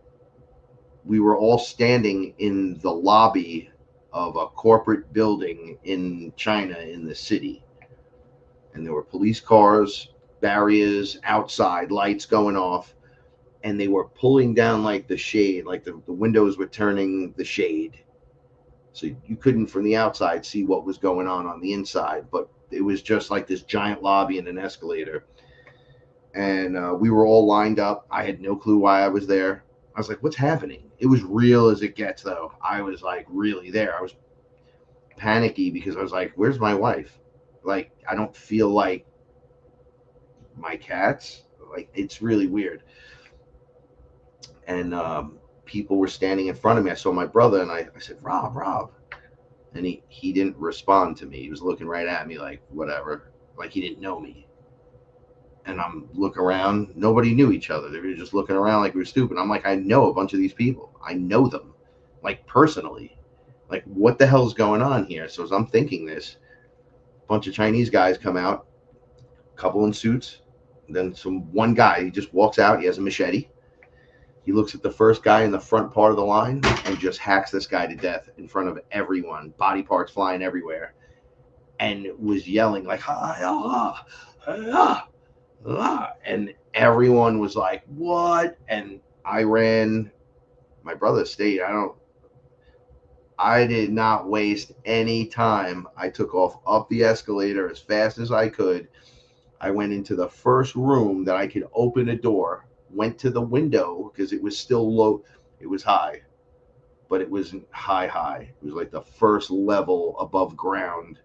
we were all standing in the lobby of a corporate building in China in the city. And there were police cars, barriers outside, lights going off. And they were pulling down like the shade, like the windows were turning the shade. So you couldn't from the outside see what was going on the inside. But it was just like this giant lobby and an escalator. And we were all lined up. I had no clue why I was there. I was like, what's happening? It was real as it gets, though. I was like really there. I was panicky because I was like, where's my wife? Like, I don't feel like my cats. Like, it's really weird. And people were standing in front of me. I saw my brother, and I said, Rob. And he didn't respond to me. He was looking right at me like, whatever. Like, he didn't know me. And I'm looking around. Nobody knew each other. They were just looking around like we were stupid. I'm like, I know a bunch of these people. I know them, like, personally. Like, what the hell's going on here? So as I'm thinking this, a bunch of Chinese guys come out, a couple in suits. Then one guy, he just walks out. He has a machete. He looks at the first guy in the front part of the line and just hacks this guy to death in front of everyone. Body parts flying everywhere. And was yelling like, ah, ah, ah. And everyone was like, what? And I ran. My brother stayed. I did not waste any time. I took off up the escalator as fast as I could. I went into the first room that I could open a door, went to the window because it was still low. It was high, but it wasn't high. It was like the first level above ground.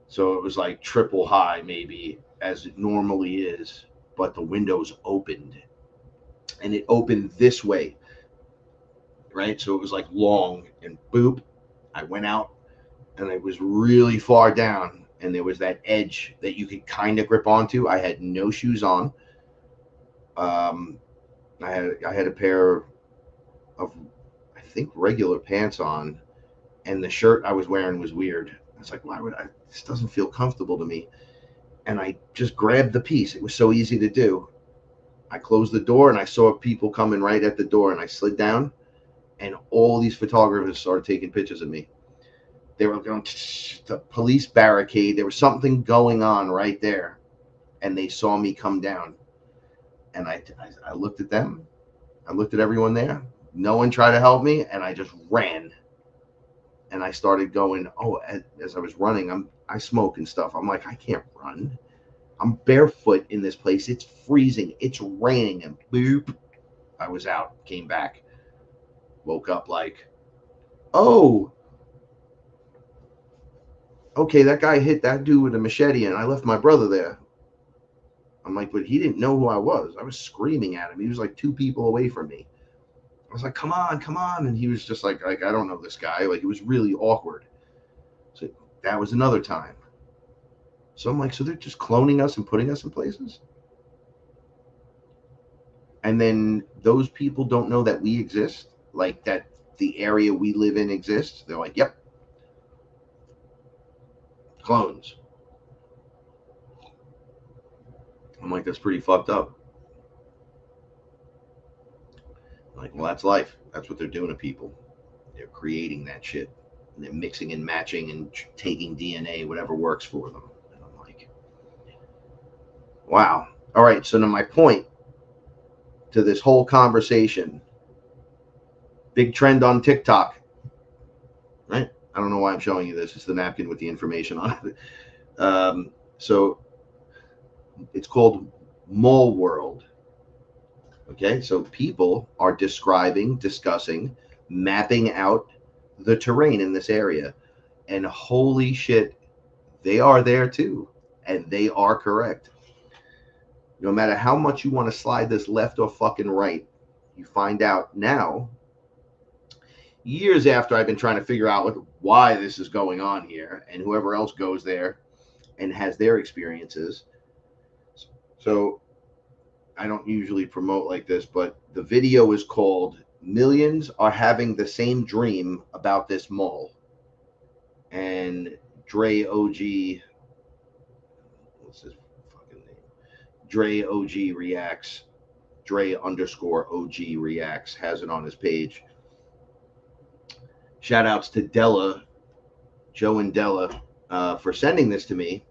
So it was like triple high maybe, as it normally is, but the windows opened. And it opened this way, right? So it was like long, and boop, I went out, and it was really far down, and there was that edge that you could kind of grip onto. I had no shoes on. I had a pair of, I think, regular pants on, and the shirt I was wearing was weird. I was like, this doesn't feel comfortable to me. And I just grabbed the piece. It was so easy to do. I closed the door, and I saw people coming right at the door, and I slid down, and all these photographers started taking pictures of me. They were going to the police barricade. There was something going on right there, and they saw me come down. And I looked at them. I looked at everyone there. No one tried to help me, and I just ran. And I started going, oh, as I was running, I smoke and stuff. I'm like, I can't run. I'm barefoot in this place. It's freezing. It's raining. And boop, I was out. Came back. Woke up like, oh, okay, that guy hit that dude with a machete and I left my brother there. I'm like, but he didn't know who I was. I was screaming at him. He was like 2 people away from me. I was like, come on, come on. And he was just like, I don't know this guy. Like, it was really awkward. So that was another time. So I'm like, so they're just cloning us and putting us in places? And then those people don't know that we exist, like that the area we live in exists. They're like, yep, clones. I'm like, that's pretty fucked up. I'm like, well, that's life. That's what they're doing to people. They're creating that shit. And they're mixing and matching and taking DNA, whatever works for them. And I'm like, wow. All right, so now my point to this whole conversation, big trend on TikTok, right? I don't know why I'm showing you this. It's the napkin with the information on it. So it's called Mole World. Okay, so people are describing, discussing, mapping out the terrain in this area. And holy shit, they are there too. And they are correct. No matter how much you want to slide this left or fucking right, you find out now, years after I've been trying to figure out why this is going on here, and whoever else goes there and has their experiences. So I don't usually promote like this, but the video is called Millions Are Having the Same Dream About This Mole. And Dre OG, what's his fucking name? Dre OG Reacts, Dre_OG Reacts, has it on his page. Shout outs to Della, Joe and Della, for sending this to me,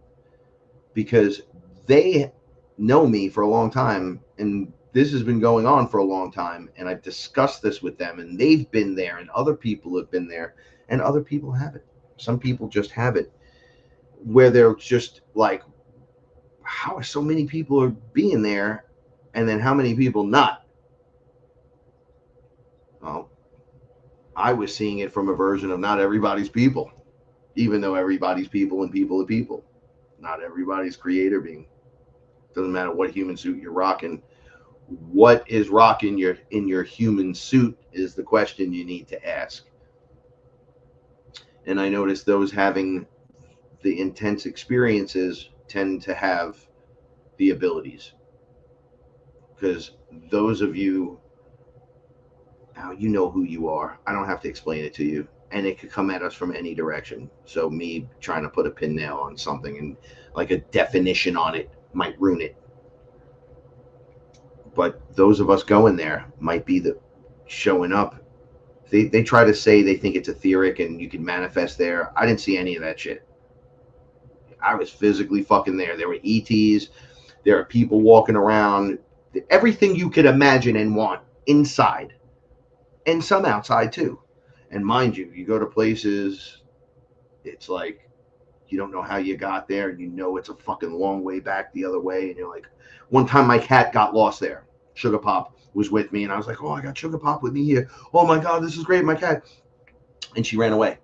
because they know me for a long time, and this has been going on for a long time, and I've discussed this with them, and they've been there, and other people have been there, and other people haven't. Some people just have it, where they're just like, how are so many people are being there, and then how many people not? Well, I was seeing it from a version of not everybody's people, even though everybody's people and people are people. Not everybody's creator being. Doesn't matter what human suit you're rocking. What is rocking in your human suit is the question you need to ask. And I noticed those having the intense experiences tend to have the abilities. Because those of you, now you know who you are. I don't have to explain it to you. And it could come at us from any direction. So me trying to put a pin nail on something and like a definition on it might ruin it. But those of us going there might be the showing up. They try to say they think it's etheric and you can manifest there. I didn't see any of that shit. I was physically fucking there. There were ETs. There are people walking around. Everything you could imagine and want inside. And some outside too. And mind you, you go to places, it's like you don't know how you got there, and you know it's a fucking long way back the other way. And you're like, one time my cat got lost there. Sugar Pop was with me, and I was like, oh, I got Sugar Pop with me here. Oh my God, this is great, my cat. And she ran away.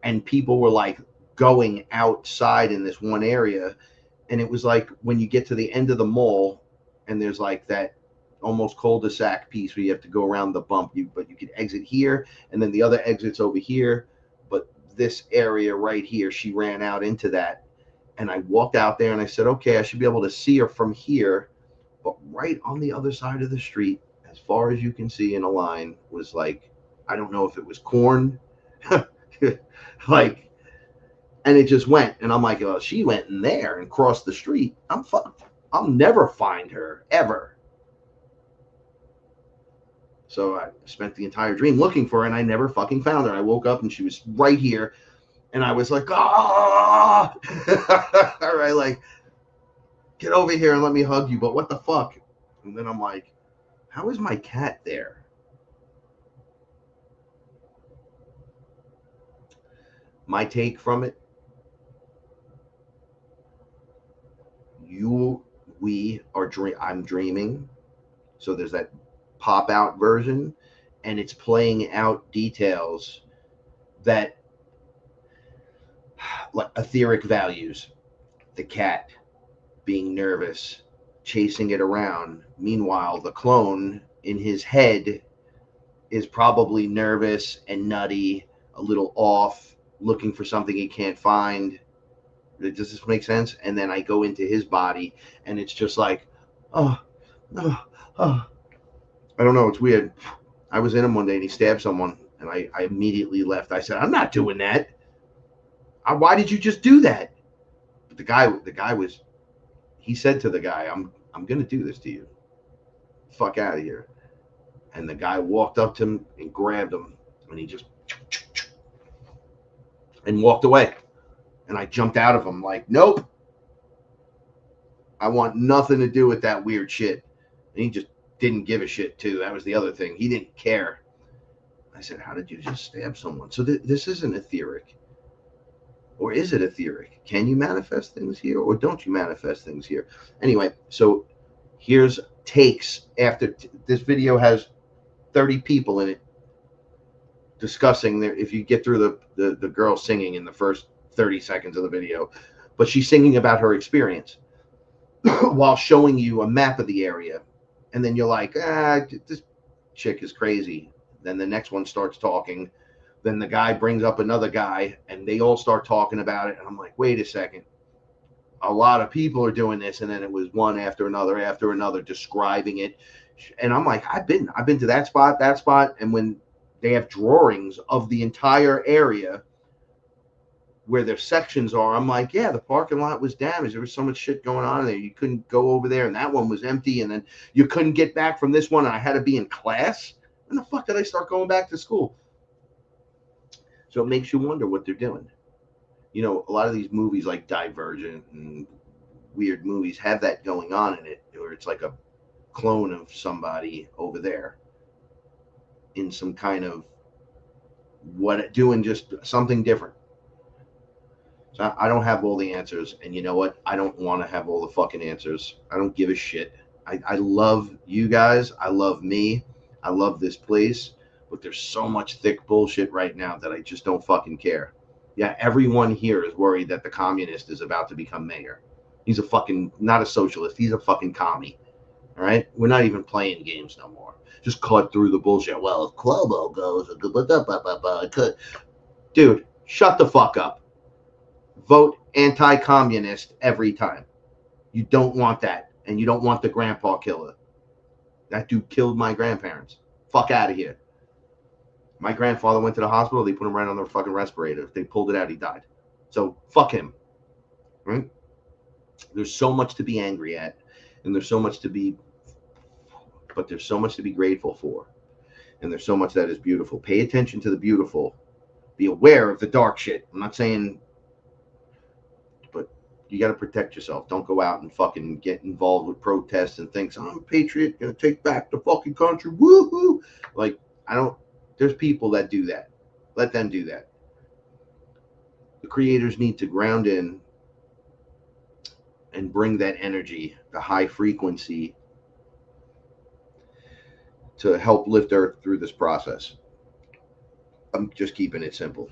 And people were like going outside in this one area. And it was like when you get to the end of the mall, and there's like that almost cul-de-sac piece where you have to go around the bump, but you can exit here, and then the other exit's over here. But this area right here, she ran out into that, and I walked out there and I said, okay, I should be able to see her from here. But right on the other side of the street, as far as you can see in a line, was like, I don't know if it was corn, like, and it just went. And I'm like, oh, she went in there and crossed the street. I'm fucked. I'll never find her ever. So I spent the entire dream looking for her, and I never fucking found her. I woke up and she was right here, and I was like, ah, all right, like, get over here and let me hug you. But what the fuck? And then I'm like, how is my cat there? My take from it, I'm dreaming. So there's that pop out version, and it's playing out details that, like etheric values, the cat being nervous, chasing it around. Meanwhile, the clone in his head is probably nervous and nutty, a little off, looking for something he can't find. Does this make sense? And then I go into his body, and it's just like, oh, oh, oh. I don't know. It's weird. I was in him one day, and he stabbed someone, and I immediately left. I said, I'm not doing that. Why did you just do that? But the guy was, he said to the guy, I'm going to do this to you. Fuck out of here. And the guy walked up to him and grabbed him, and he just, and walked away. And I jumped out of him like, nope. I want nothing to do with that weird shit. And he just didn't give a shit too. That was the other thing. He didn't care. I said, how did you just stab someone? So this isn't etheric. Or is it etheric? Can you manifest things here, or don't you manifest things here? Anyway, so here's takes after this video has 30 people in it discussing there. If you get through the girl singing in the first 30 seconds of the video, but she's singing about her experience while showing you a map of the area, and then you're like, this chick is crazy. Then the next one starts talking. Then the guy brings up another guy, and they all start talking about it. And I'm like, wait a second. A lot of people are doing this. And then it was one after another describing it. And I'm like, I've been to that spot. And when they have drawings of the entire area where their sections are, I'm like, yeah, the parking lot was damaged. There was so much shit going on there. You couldn't go over there. And that one was empty. And then you couldn't get back from this one. And I had to be in class. When the fuck did I start going back to school? So it makes you wonder what they're doing. You know, a lot of these movies like Divergent and weird movies have that going on in it, where it's like a clone of somebody over there in some kind of doing just something different. So I don't have all the answers. And you know what? I don't want to have all the fucking answers. I don't give a shit. I love you guys. I love me. I love this place. But there's so much thick bullshit right now that I just don't fucking care. Yeah, everyone here is worried that the communist is about to become mayor. He's a fucking, not a socialist. He's a fucking commie. All right? We're not even playing games no more. Just cut through the bullshit. Well, if Cuomo goes, dude, shut the fuck up. Vote anti-communist every time. You don't want that. And you don't want the grandpa killer. That dude killed my grandparents. Fuck out of here. My grandfather went to the hospital. They put him right on the fucking respirator. If they pulled it out, he died. So fuck him. Right? There's so much to be angry at, and there's so much to be, but there's so much to be grateful for, and there's so much that is beautiful. Pay attention to the beautiful. Be aware of the dark shit. I'm not saying, but you got to protect yourself. Don't go out and fucking get involved with protests and think, I'm a patriot, gonna take back the fucking country. Woohoo! Like, there's people that do that. Let them do that. The creators need to ground in and bring that energy, the high frequency, to help lift Earth through this process. I'm just keeping it simple.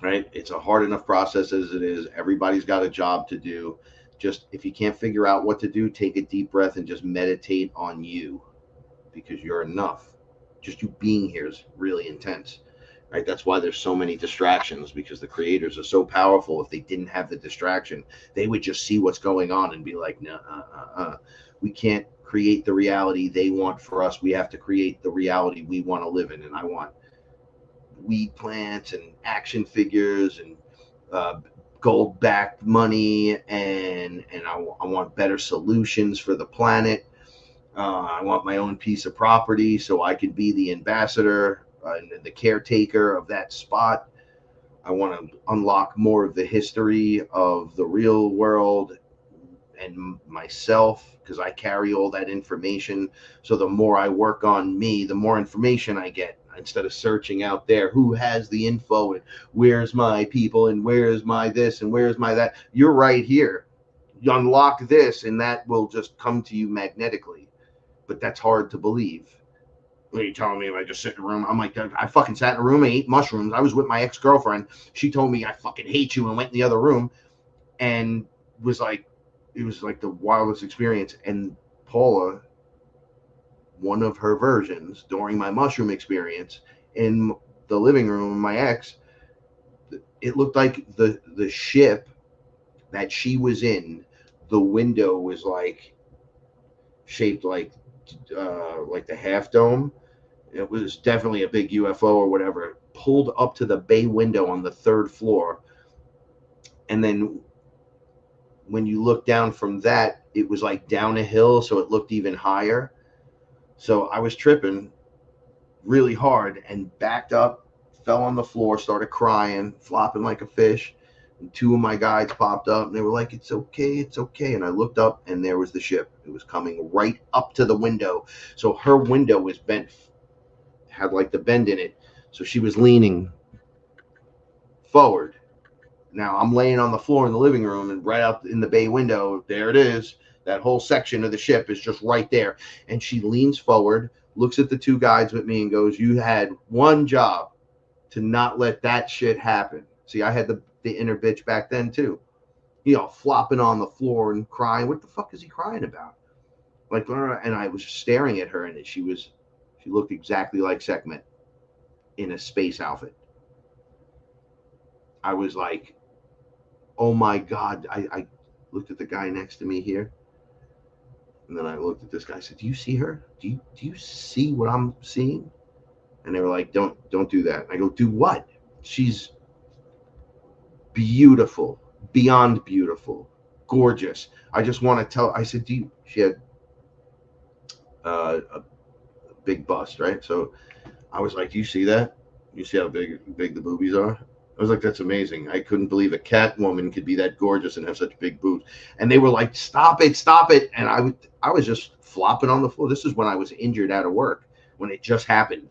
Right? It's a hard enough process as it is. Everybody's got a job to do. Just, if you can't figure out what to do, take a deep breath and just meditate on you, because you're enough. Just you being here is really intense, right? That's why there's so many distractions, because the creators are so powerful. If they didn't have the distraction, they would just see what's going on and be like, no, we can't create the reality they want for us. We have to create the reality we want to live in. And I want weed plants and action figures and gold-backed money, and I want better solutions for the planet. I want my own piece of property so I can be the ambassador and the caretaker of that spot. I want to unlock more of the history of the real world and myself, because I carry all that information. So the more I work on me, the more information I get. instead of searching out there, who has the info and where's my people and where's my this and where's my that. You're right here. You unlock this and that will just come to you magnetically. But that's hard to believe. What are you telling me if I just sit in a room? I'm like, I fucking sat in a room and ate mushrooms. I was with my ex-girlfriend. She told me I fucking hate you and went in the other room and was like, it was like the wildest experience. And Paula, one of her versions during my mushroom experience in the living room of my ex, it looked like the ship that she was in, the window was like shaped like the half dome. It was definitely a big UFO or whatever, pulled up to the bay window on the 3rd floor. And then when you look down from that, it was like down a hill, so it looked even higher. So I was tripping really hard and backed up, fell on the floor, started crying, flopping like a fish. And 2 of my guides popped up and they were like, it's okay, it's okay. And I looked up and there was the ship. It was coming right up to the window. So her window was bent, had like the bend in it. So she was leaning forward. Now I'm laying on the floor in the living room and right out in the bay window, there it is. That whole section of the ship is just right there. And she leans forward, looks at the 2 guides with me and goes, you had one job, to not let that shit happen. See, I had the inner bitch back then too. You know, flopping on the floor and crying. What the fuck is he crying about? Like, and I was staring at her and she looked exactly like Sekhmet in a space outfit. I was like, oh my God. I looked at the guy next to me here. And then I looked at this guy. I said, do you see her? Do you see what I'm seeing? And they were like, don't do that. And I go, do what? She's beautiful, beyond beautiful, gorgeous. I just want to tell. I said, she had a big bust, right? So I was like, do you see that? You see how big the boobies are? I was like, that's amazing. I couldn't believe a cat woman could be that gorgeous and have such big boobs. And they were like, stop it. And I was just flopping on the floor. This is when I was injured out of work, when it just happened,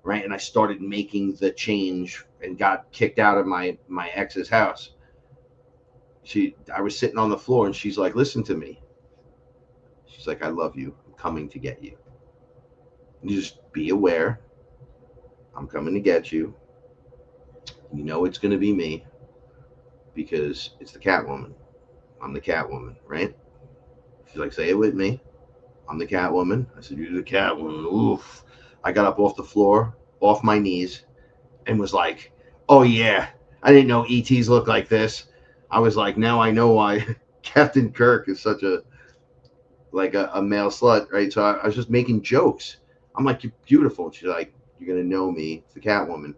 right? And I started making the change and got kicked out of my ex's house. I was sitting on the floor and she's like, listen to me. She's like, I love you. I'm coming to get you. You just be aware. I'm coming to get you. You know it's going to be me because it's the Catwoman. I'm the Catwoman, right? She's like, say it with me. I'm the Catwoman. I said, you're the Catwoman. Oof. I got up off the floor, off my knees, and was like, oh yeah, I didn't know ETs look like this. I was like, now I know why Captain Kirk is such a male slut, right? So I was just making jokes. I'm like, you're beautiful. She's like, you're going to know me. It's the Catwoman.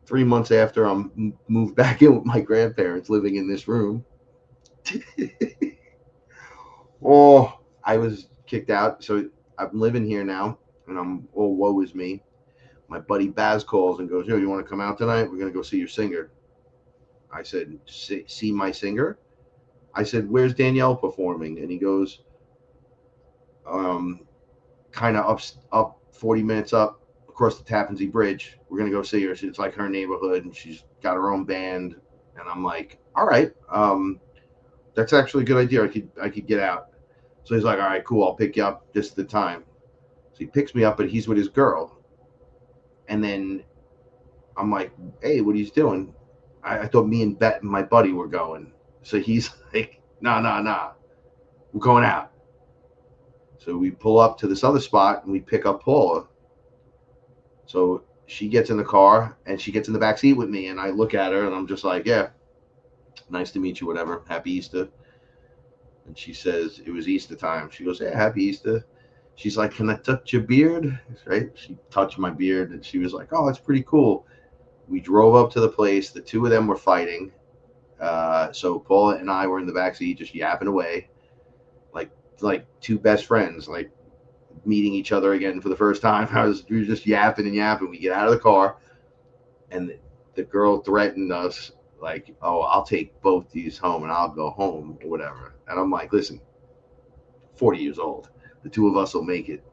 3 months after, I'm moved back in with my grandparents living in this room. Oh, I was kicked out. So I'm living here now, and I'm, oh, woe is me. My buddy Baz calls and goes, yo, you want to come out tonight? We're going to go see your singer. I said, see my singer? I said, where's Danielle performing? And he goes, kind of up 40 minutes up across the Tappan Zee Bridge. We're going to go see her. It's like her neighborhood, and she's got her own band. And I'm like, all right, that's actually a good idea. I could get out. So he's like, all right, cool. I'll pick you up just the time. So he picks me up, but he's with his girl. And then I'm like, hey, what are you doing? I thought me and my buddy were going. So he's like, nah. We're going out. So we pull up to this other spot and we pick up Paula. So she gets in the car and she gets in the back seat with me. And I look at her and I'm just like, yeah, nice to meet you, whatever. Happy Easter. And she says, it was Easter time. She goes, yeah, happy Easter. She's like, can I touch your beard? Right? She touched my beard and she was like, oh, it's pretty cool. We drove up to the place. The 2 of them were fighting. So Paula and I were in the backseat just yapping away. Like 2 best friends, like meeting each other again for the first time. We were just yapping and yapping. We get out of the car and the girl threatened us like, oh, I'll take both these home and I'll go home or whatever. And I'm like, listen, 40 years old. The 2 of us will make it.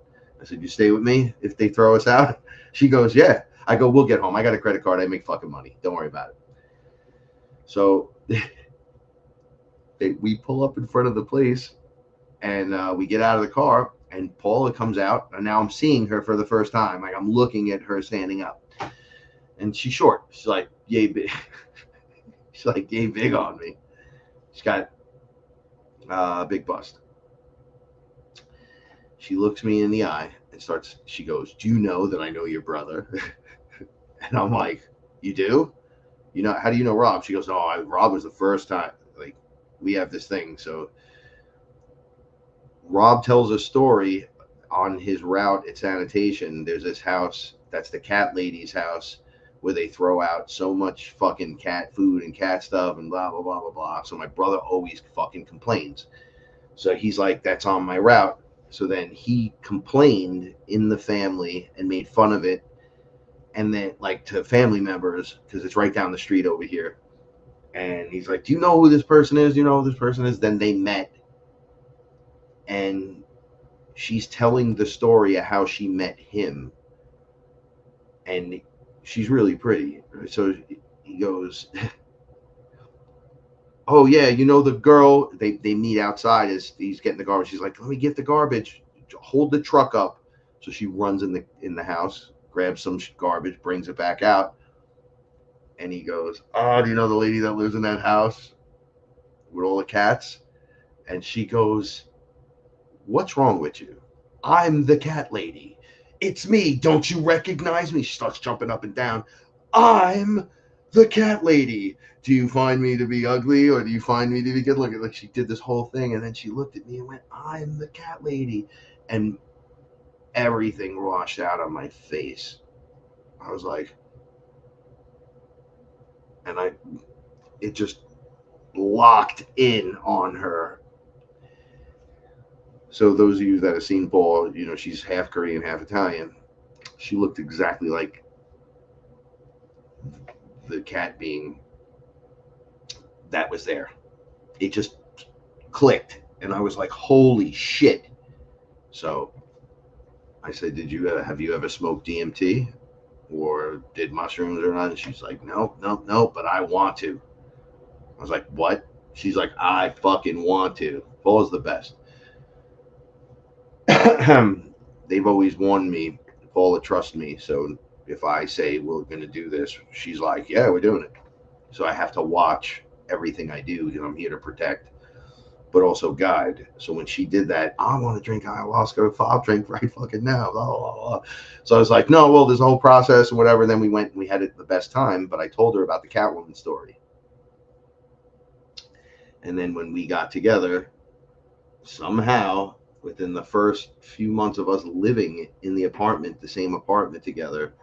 I said, you stay with me if they throw us out? She goes, yeah. I go, we'll get home. I got a credit card. I make fucking money. Don't worry about it. So we pull up in front of the place, and we get out of the car, and Paula comes out, and now I'm seeing her for the first time. Like, I'm looking at her standing up, and she's short. She's like, yay big. She's like, yay big on me. She's got a big bust. She looks me in the eye and she goes, do you know that I know your brother? And I'm like, you do? You know, how do you know Rob? She goes, oh, Rob was the first time. Like, we have this thing. So Rob tells a story on his route at sanitation. There's this house, that's the cat lady's house, where they throw out so much fucking cat food and cat stuff and blah, blah, blah, blah, blah. So my brother always fucking complains. So he's like, that's on my route. So then he complained in the family and made fun of it. And then, like, to family members, because it's right down the street over here. And he's like, do you know who this person is? Do you know who this person is? Then they met. And she's telling the story of how she met him. And she's really pretty. So he goes, oh, yeah, you know the girl. They meet outside as he's getting the garbage. She's like, let me get the garbage. Hold the truck up. So she runs in the house, grabs some garbage, brings it back out. And he goes, oh, do you know the lady that lives in that house with all the cats? And she goes, what's wrong with you? I'm the cat lady. It's me. Don't you recognize me? She starts jumping up and down. I'm the cat lady. Do you find me to be ugly or do you find me to be good looking? Like, she did this whole thing, and then she looked at me and went, I'm the cat lady. And everything washed out on my face. I was like, and it just locked in on her. So those of you that have seen Paul, you know, she's half Korean, half Italian. She looked exactly like the cat being that was there. It just clicked, and I was like, holy shit. So I said, have you ever smoked DMT or did mushrooms or not? And she's like, no, but I want to. I was like, what? She's like, I fucking want to. Paula's the best. They've always warned me, Paula, trust me. So if I say we're going to do this, she's like, yeah, we're doing it. So I have to watch everything I do. You know, I'm here to protect, but also guide. So when she did that, I want to drink ayahuasca. I'll drink right fucking now. Blah, blah, blah. So I was like, no, well, there's a whole process and whatever. And then we went and we had it the best time. But I told her about the Catwoman story. And then when we got together, somehow within the first few months of us living in the apartment, the same apartment together,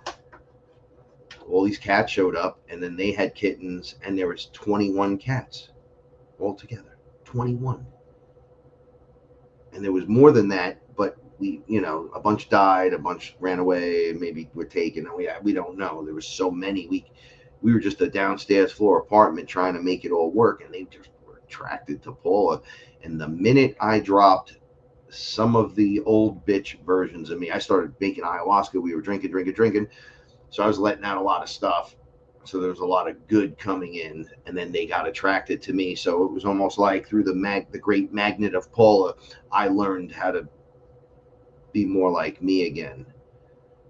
all these cats showed up, and then they had kittens, and there was 21 cats altogether. 21. And there was more than that, but we, you know, a bunch died, a bunch ran away, maybe were taken. We don't know. There was so many. We were just a downstairs floor apartment trying to make it all work, and they just were attracted to Paula. And the minute I dropped some of the old bitch versions of me, I started making ayahuasca. We were drinking. So I was letting out a lot of stuff. So there was a lot of good coming in, and then they got attracted to me. So it was almost like through the great magnet of Paula, I learned how to be more like me again.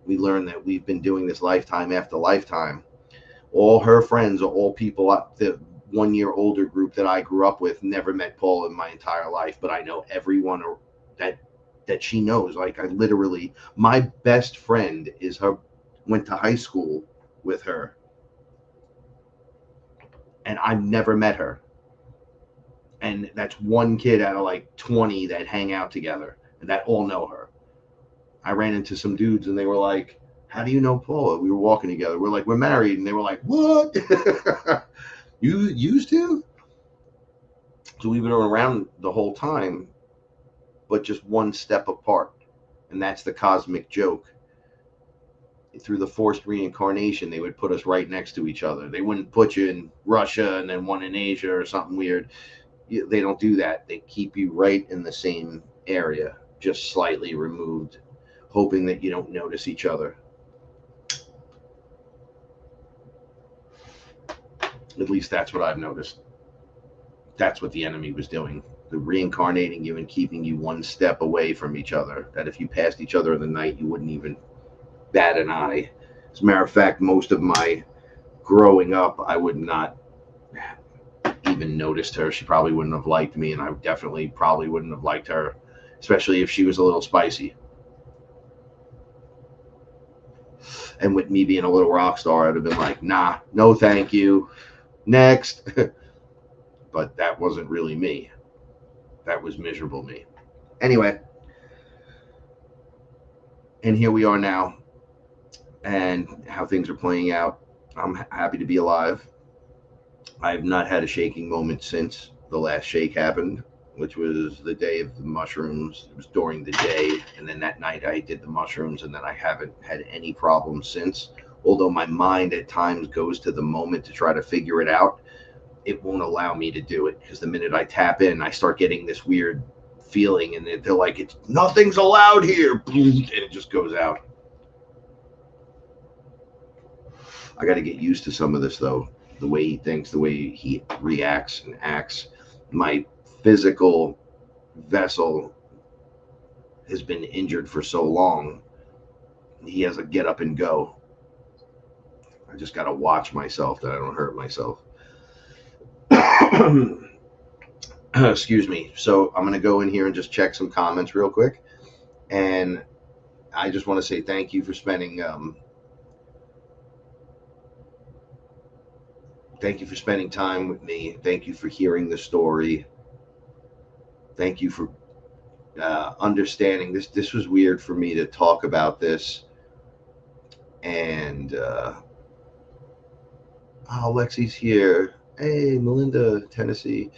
We learned that we've been doing this lifetime after lifetime. All her friends are all people, the 1 year older group that I grew up with, never met Paula in my entire life, but I know everyone that she knows. Like, I literally, my best friend is her, went to high school with her, and I've never met her. And that's one kid out of like 20 that hang out together and that all know her. I ran into some dudes and they were like, how do you know Paula? We were walking together. We're like, we're married. And they were like, what? You used to? So we've been around the whole time, but just one step apart. And that's the cosmic joke. Through the forced reincarnation, they would put us right next to each other. They wouldn't put you in Russia and then one in Asia or something weird. They don't do that. They keep you right in the same area, just slightly removed. hoping that you don't notice each other. At least that's what I've noticed. That's what the enemy was doing. The reincarnating you and keeping you one step away from each other. That if you passed each other in the night, you wouldn't even bat an eye. As a matter of fact, most of my growing up, I would not even noticed her. She probably wouldn't have liked me, and I definitely probably wouldn't have liked her, especially if she was a little spicy. And with me being a little rock star, I'd have been like, nah, no thank you, next. But that wasn't really me. That was miserable me. Anyway, and here we are now, and how things are playing out. I'm happy to be alive. I've not had a shaking moment since the last shake happened, which was the day of the mushrooms. It was during the day, and then that night I did the mushrooms, and then I haven't had any problems since. Although my mind at times goes to the moment to try to figure it out, it won't allow me to do it, because the minute I tap in, I start getting this weird feeling, and they're like, "It's nothing's allowed here," and it just goes out. I got to get used to some of this, though. The way he thinks, the way he reacts and acts. My physical vessel has been injured for so long. He has a get up and go. I just got to watch myself that I don't hurt myself. Excuse me. So I'm going to go in here and just check some comments real quick. And I just want to say thank you for spending time with me. Thank you for hearing the story. Thank you for understanding this. This was weird for me to talk about this. And Lexi's here. Hey, Melinda, Tennessee.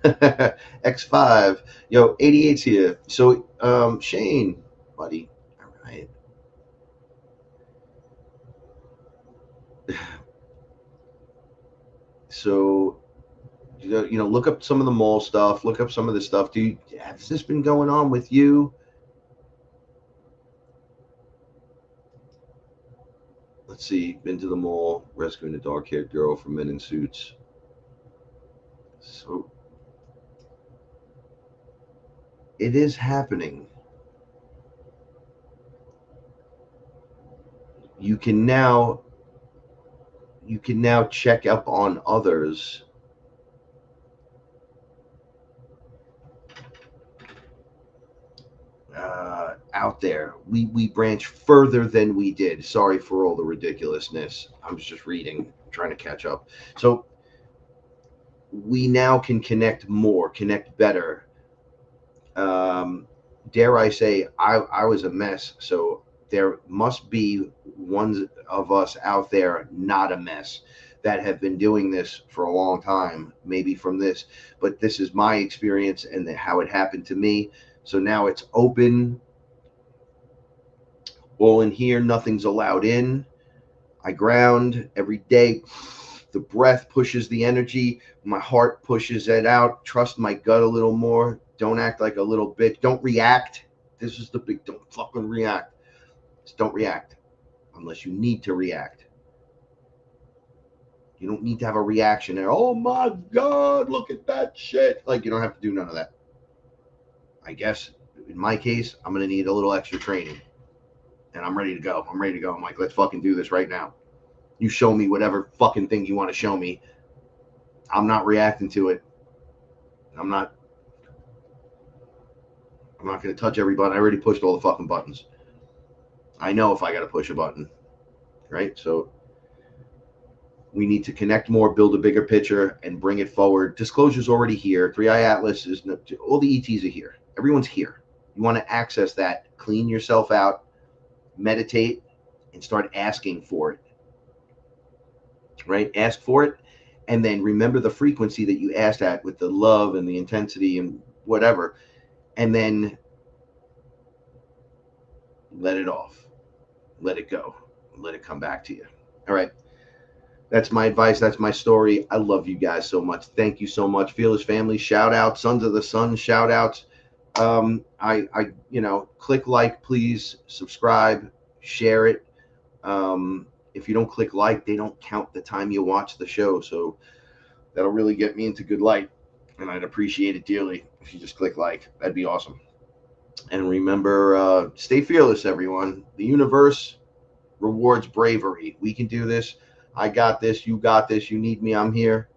X5. Yo, 88's here. So, Shane, buddy. All right. So, you know, look up some of the mall stuff. Look up some of the stuff. Has this been going on with you? Let's see. Been to the mall, rescuing a dark-haired girl from men in suits. So, it is happening. You can now check up on others out there. We branch further than we did. Sorry for all the ridiculousness. I was just reading, trying to catch up. So we now can connect more, connect better. Dare I say, I was a mess. So there must be ones of us out there not a mess that have been doing this for a long time, maybe from this, but this is my experience and how it happened to me. So now it's open, all in here, nothing's allowed in. I ground every day. The breath pushes the energy. My heart pushes it out. Trust my gut a little more. Don't act like a little bitch. Don't react. This is the big, don't fucking react. Just don't react unless you need to react. You don't need to have a reaction there. Oh my God, look at that shit. Like, you don't have to do none of that. I guess in my case, I'm going to need a little extra training. And I'm ready to go. I'm like, let's fucking do this right now. You show me whatever fucking thing you want to show me. I'm not reacting to it. I'm not going to touch every button. I already pushed all the fucking buttons. I know if I got to push a button, right? So we need to connect more, build a bigger picture, and bring it forward. Disclosure's already here. 3i Atlas is, all the ETs are here. Everyone's here. You want to access that, clean yourself out, meditate, and start asking for it, right? Ask for it, and then remember the frequency that you asked at with the love and the intensity and whatever, and then let it off. Let it go. Let it come back to you. All right. That's my advice. That's my story. I love you guys so much. Thank you so much. Fearless family, shout out. Sons of the Sun, shout outs. Click like, please, subscribe, share it. If you don't click like, they don't count the time you watch the show. So that'll really get me into good light. And I'd appreciate it dearly if you just click like. That'd be awesome. And remember, stay fearless, everyone. The universe rewards bravery. We can do this. I got this. You got this. You need me. I'm here.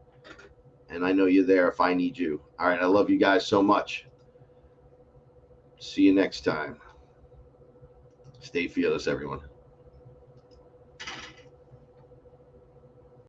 And I know you're there if I need you. All right. I love you guys so much. See you next time. Stay fearless, everyone.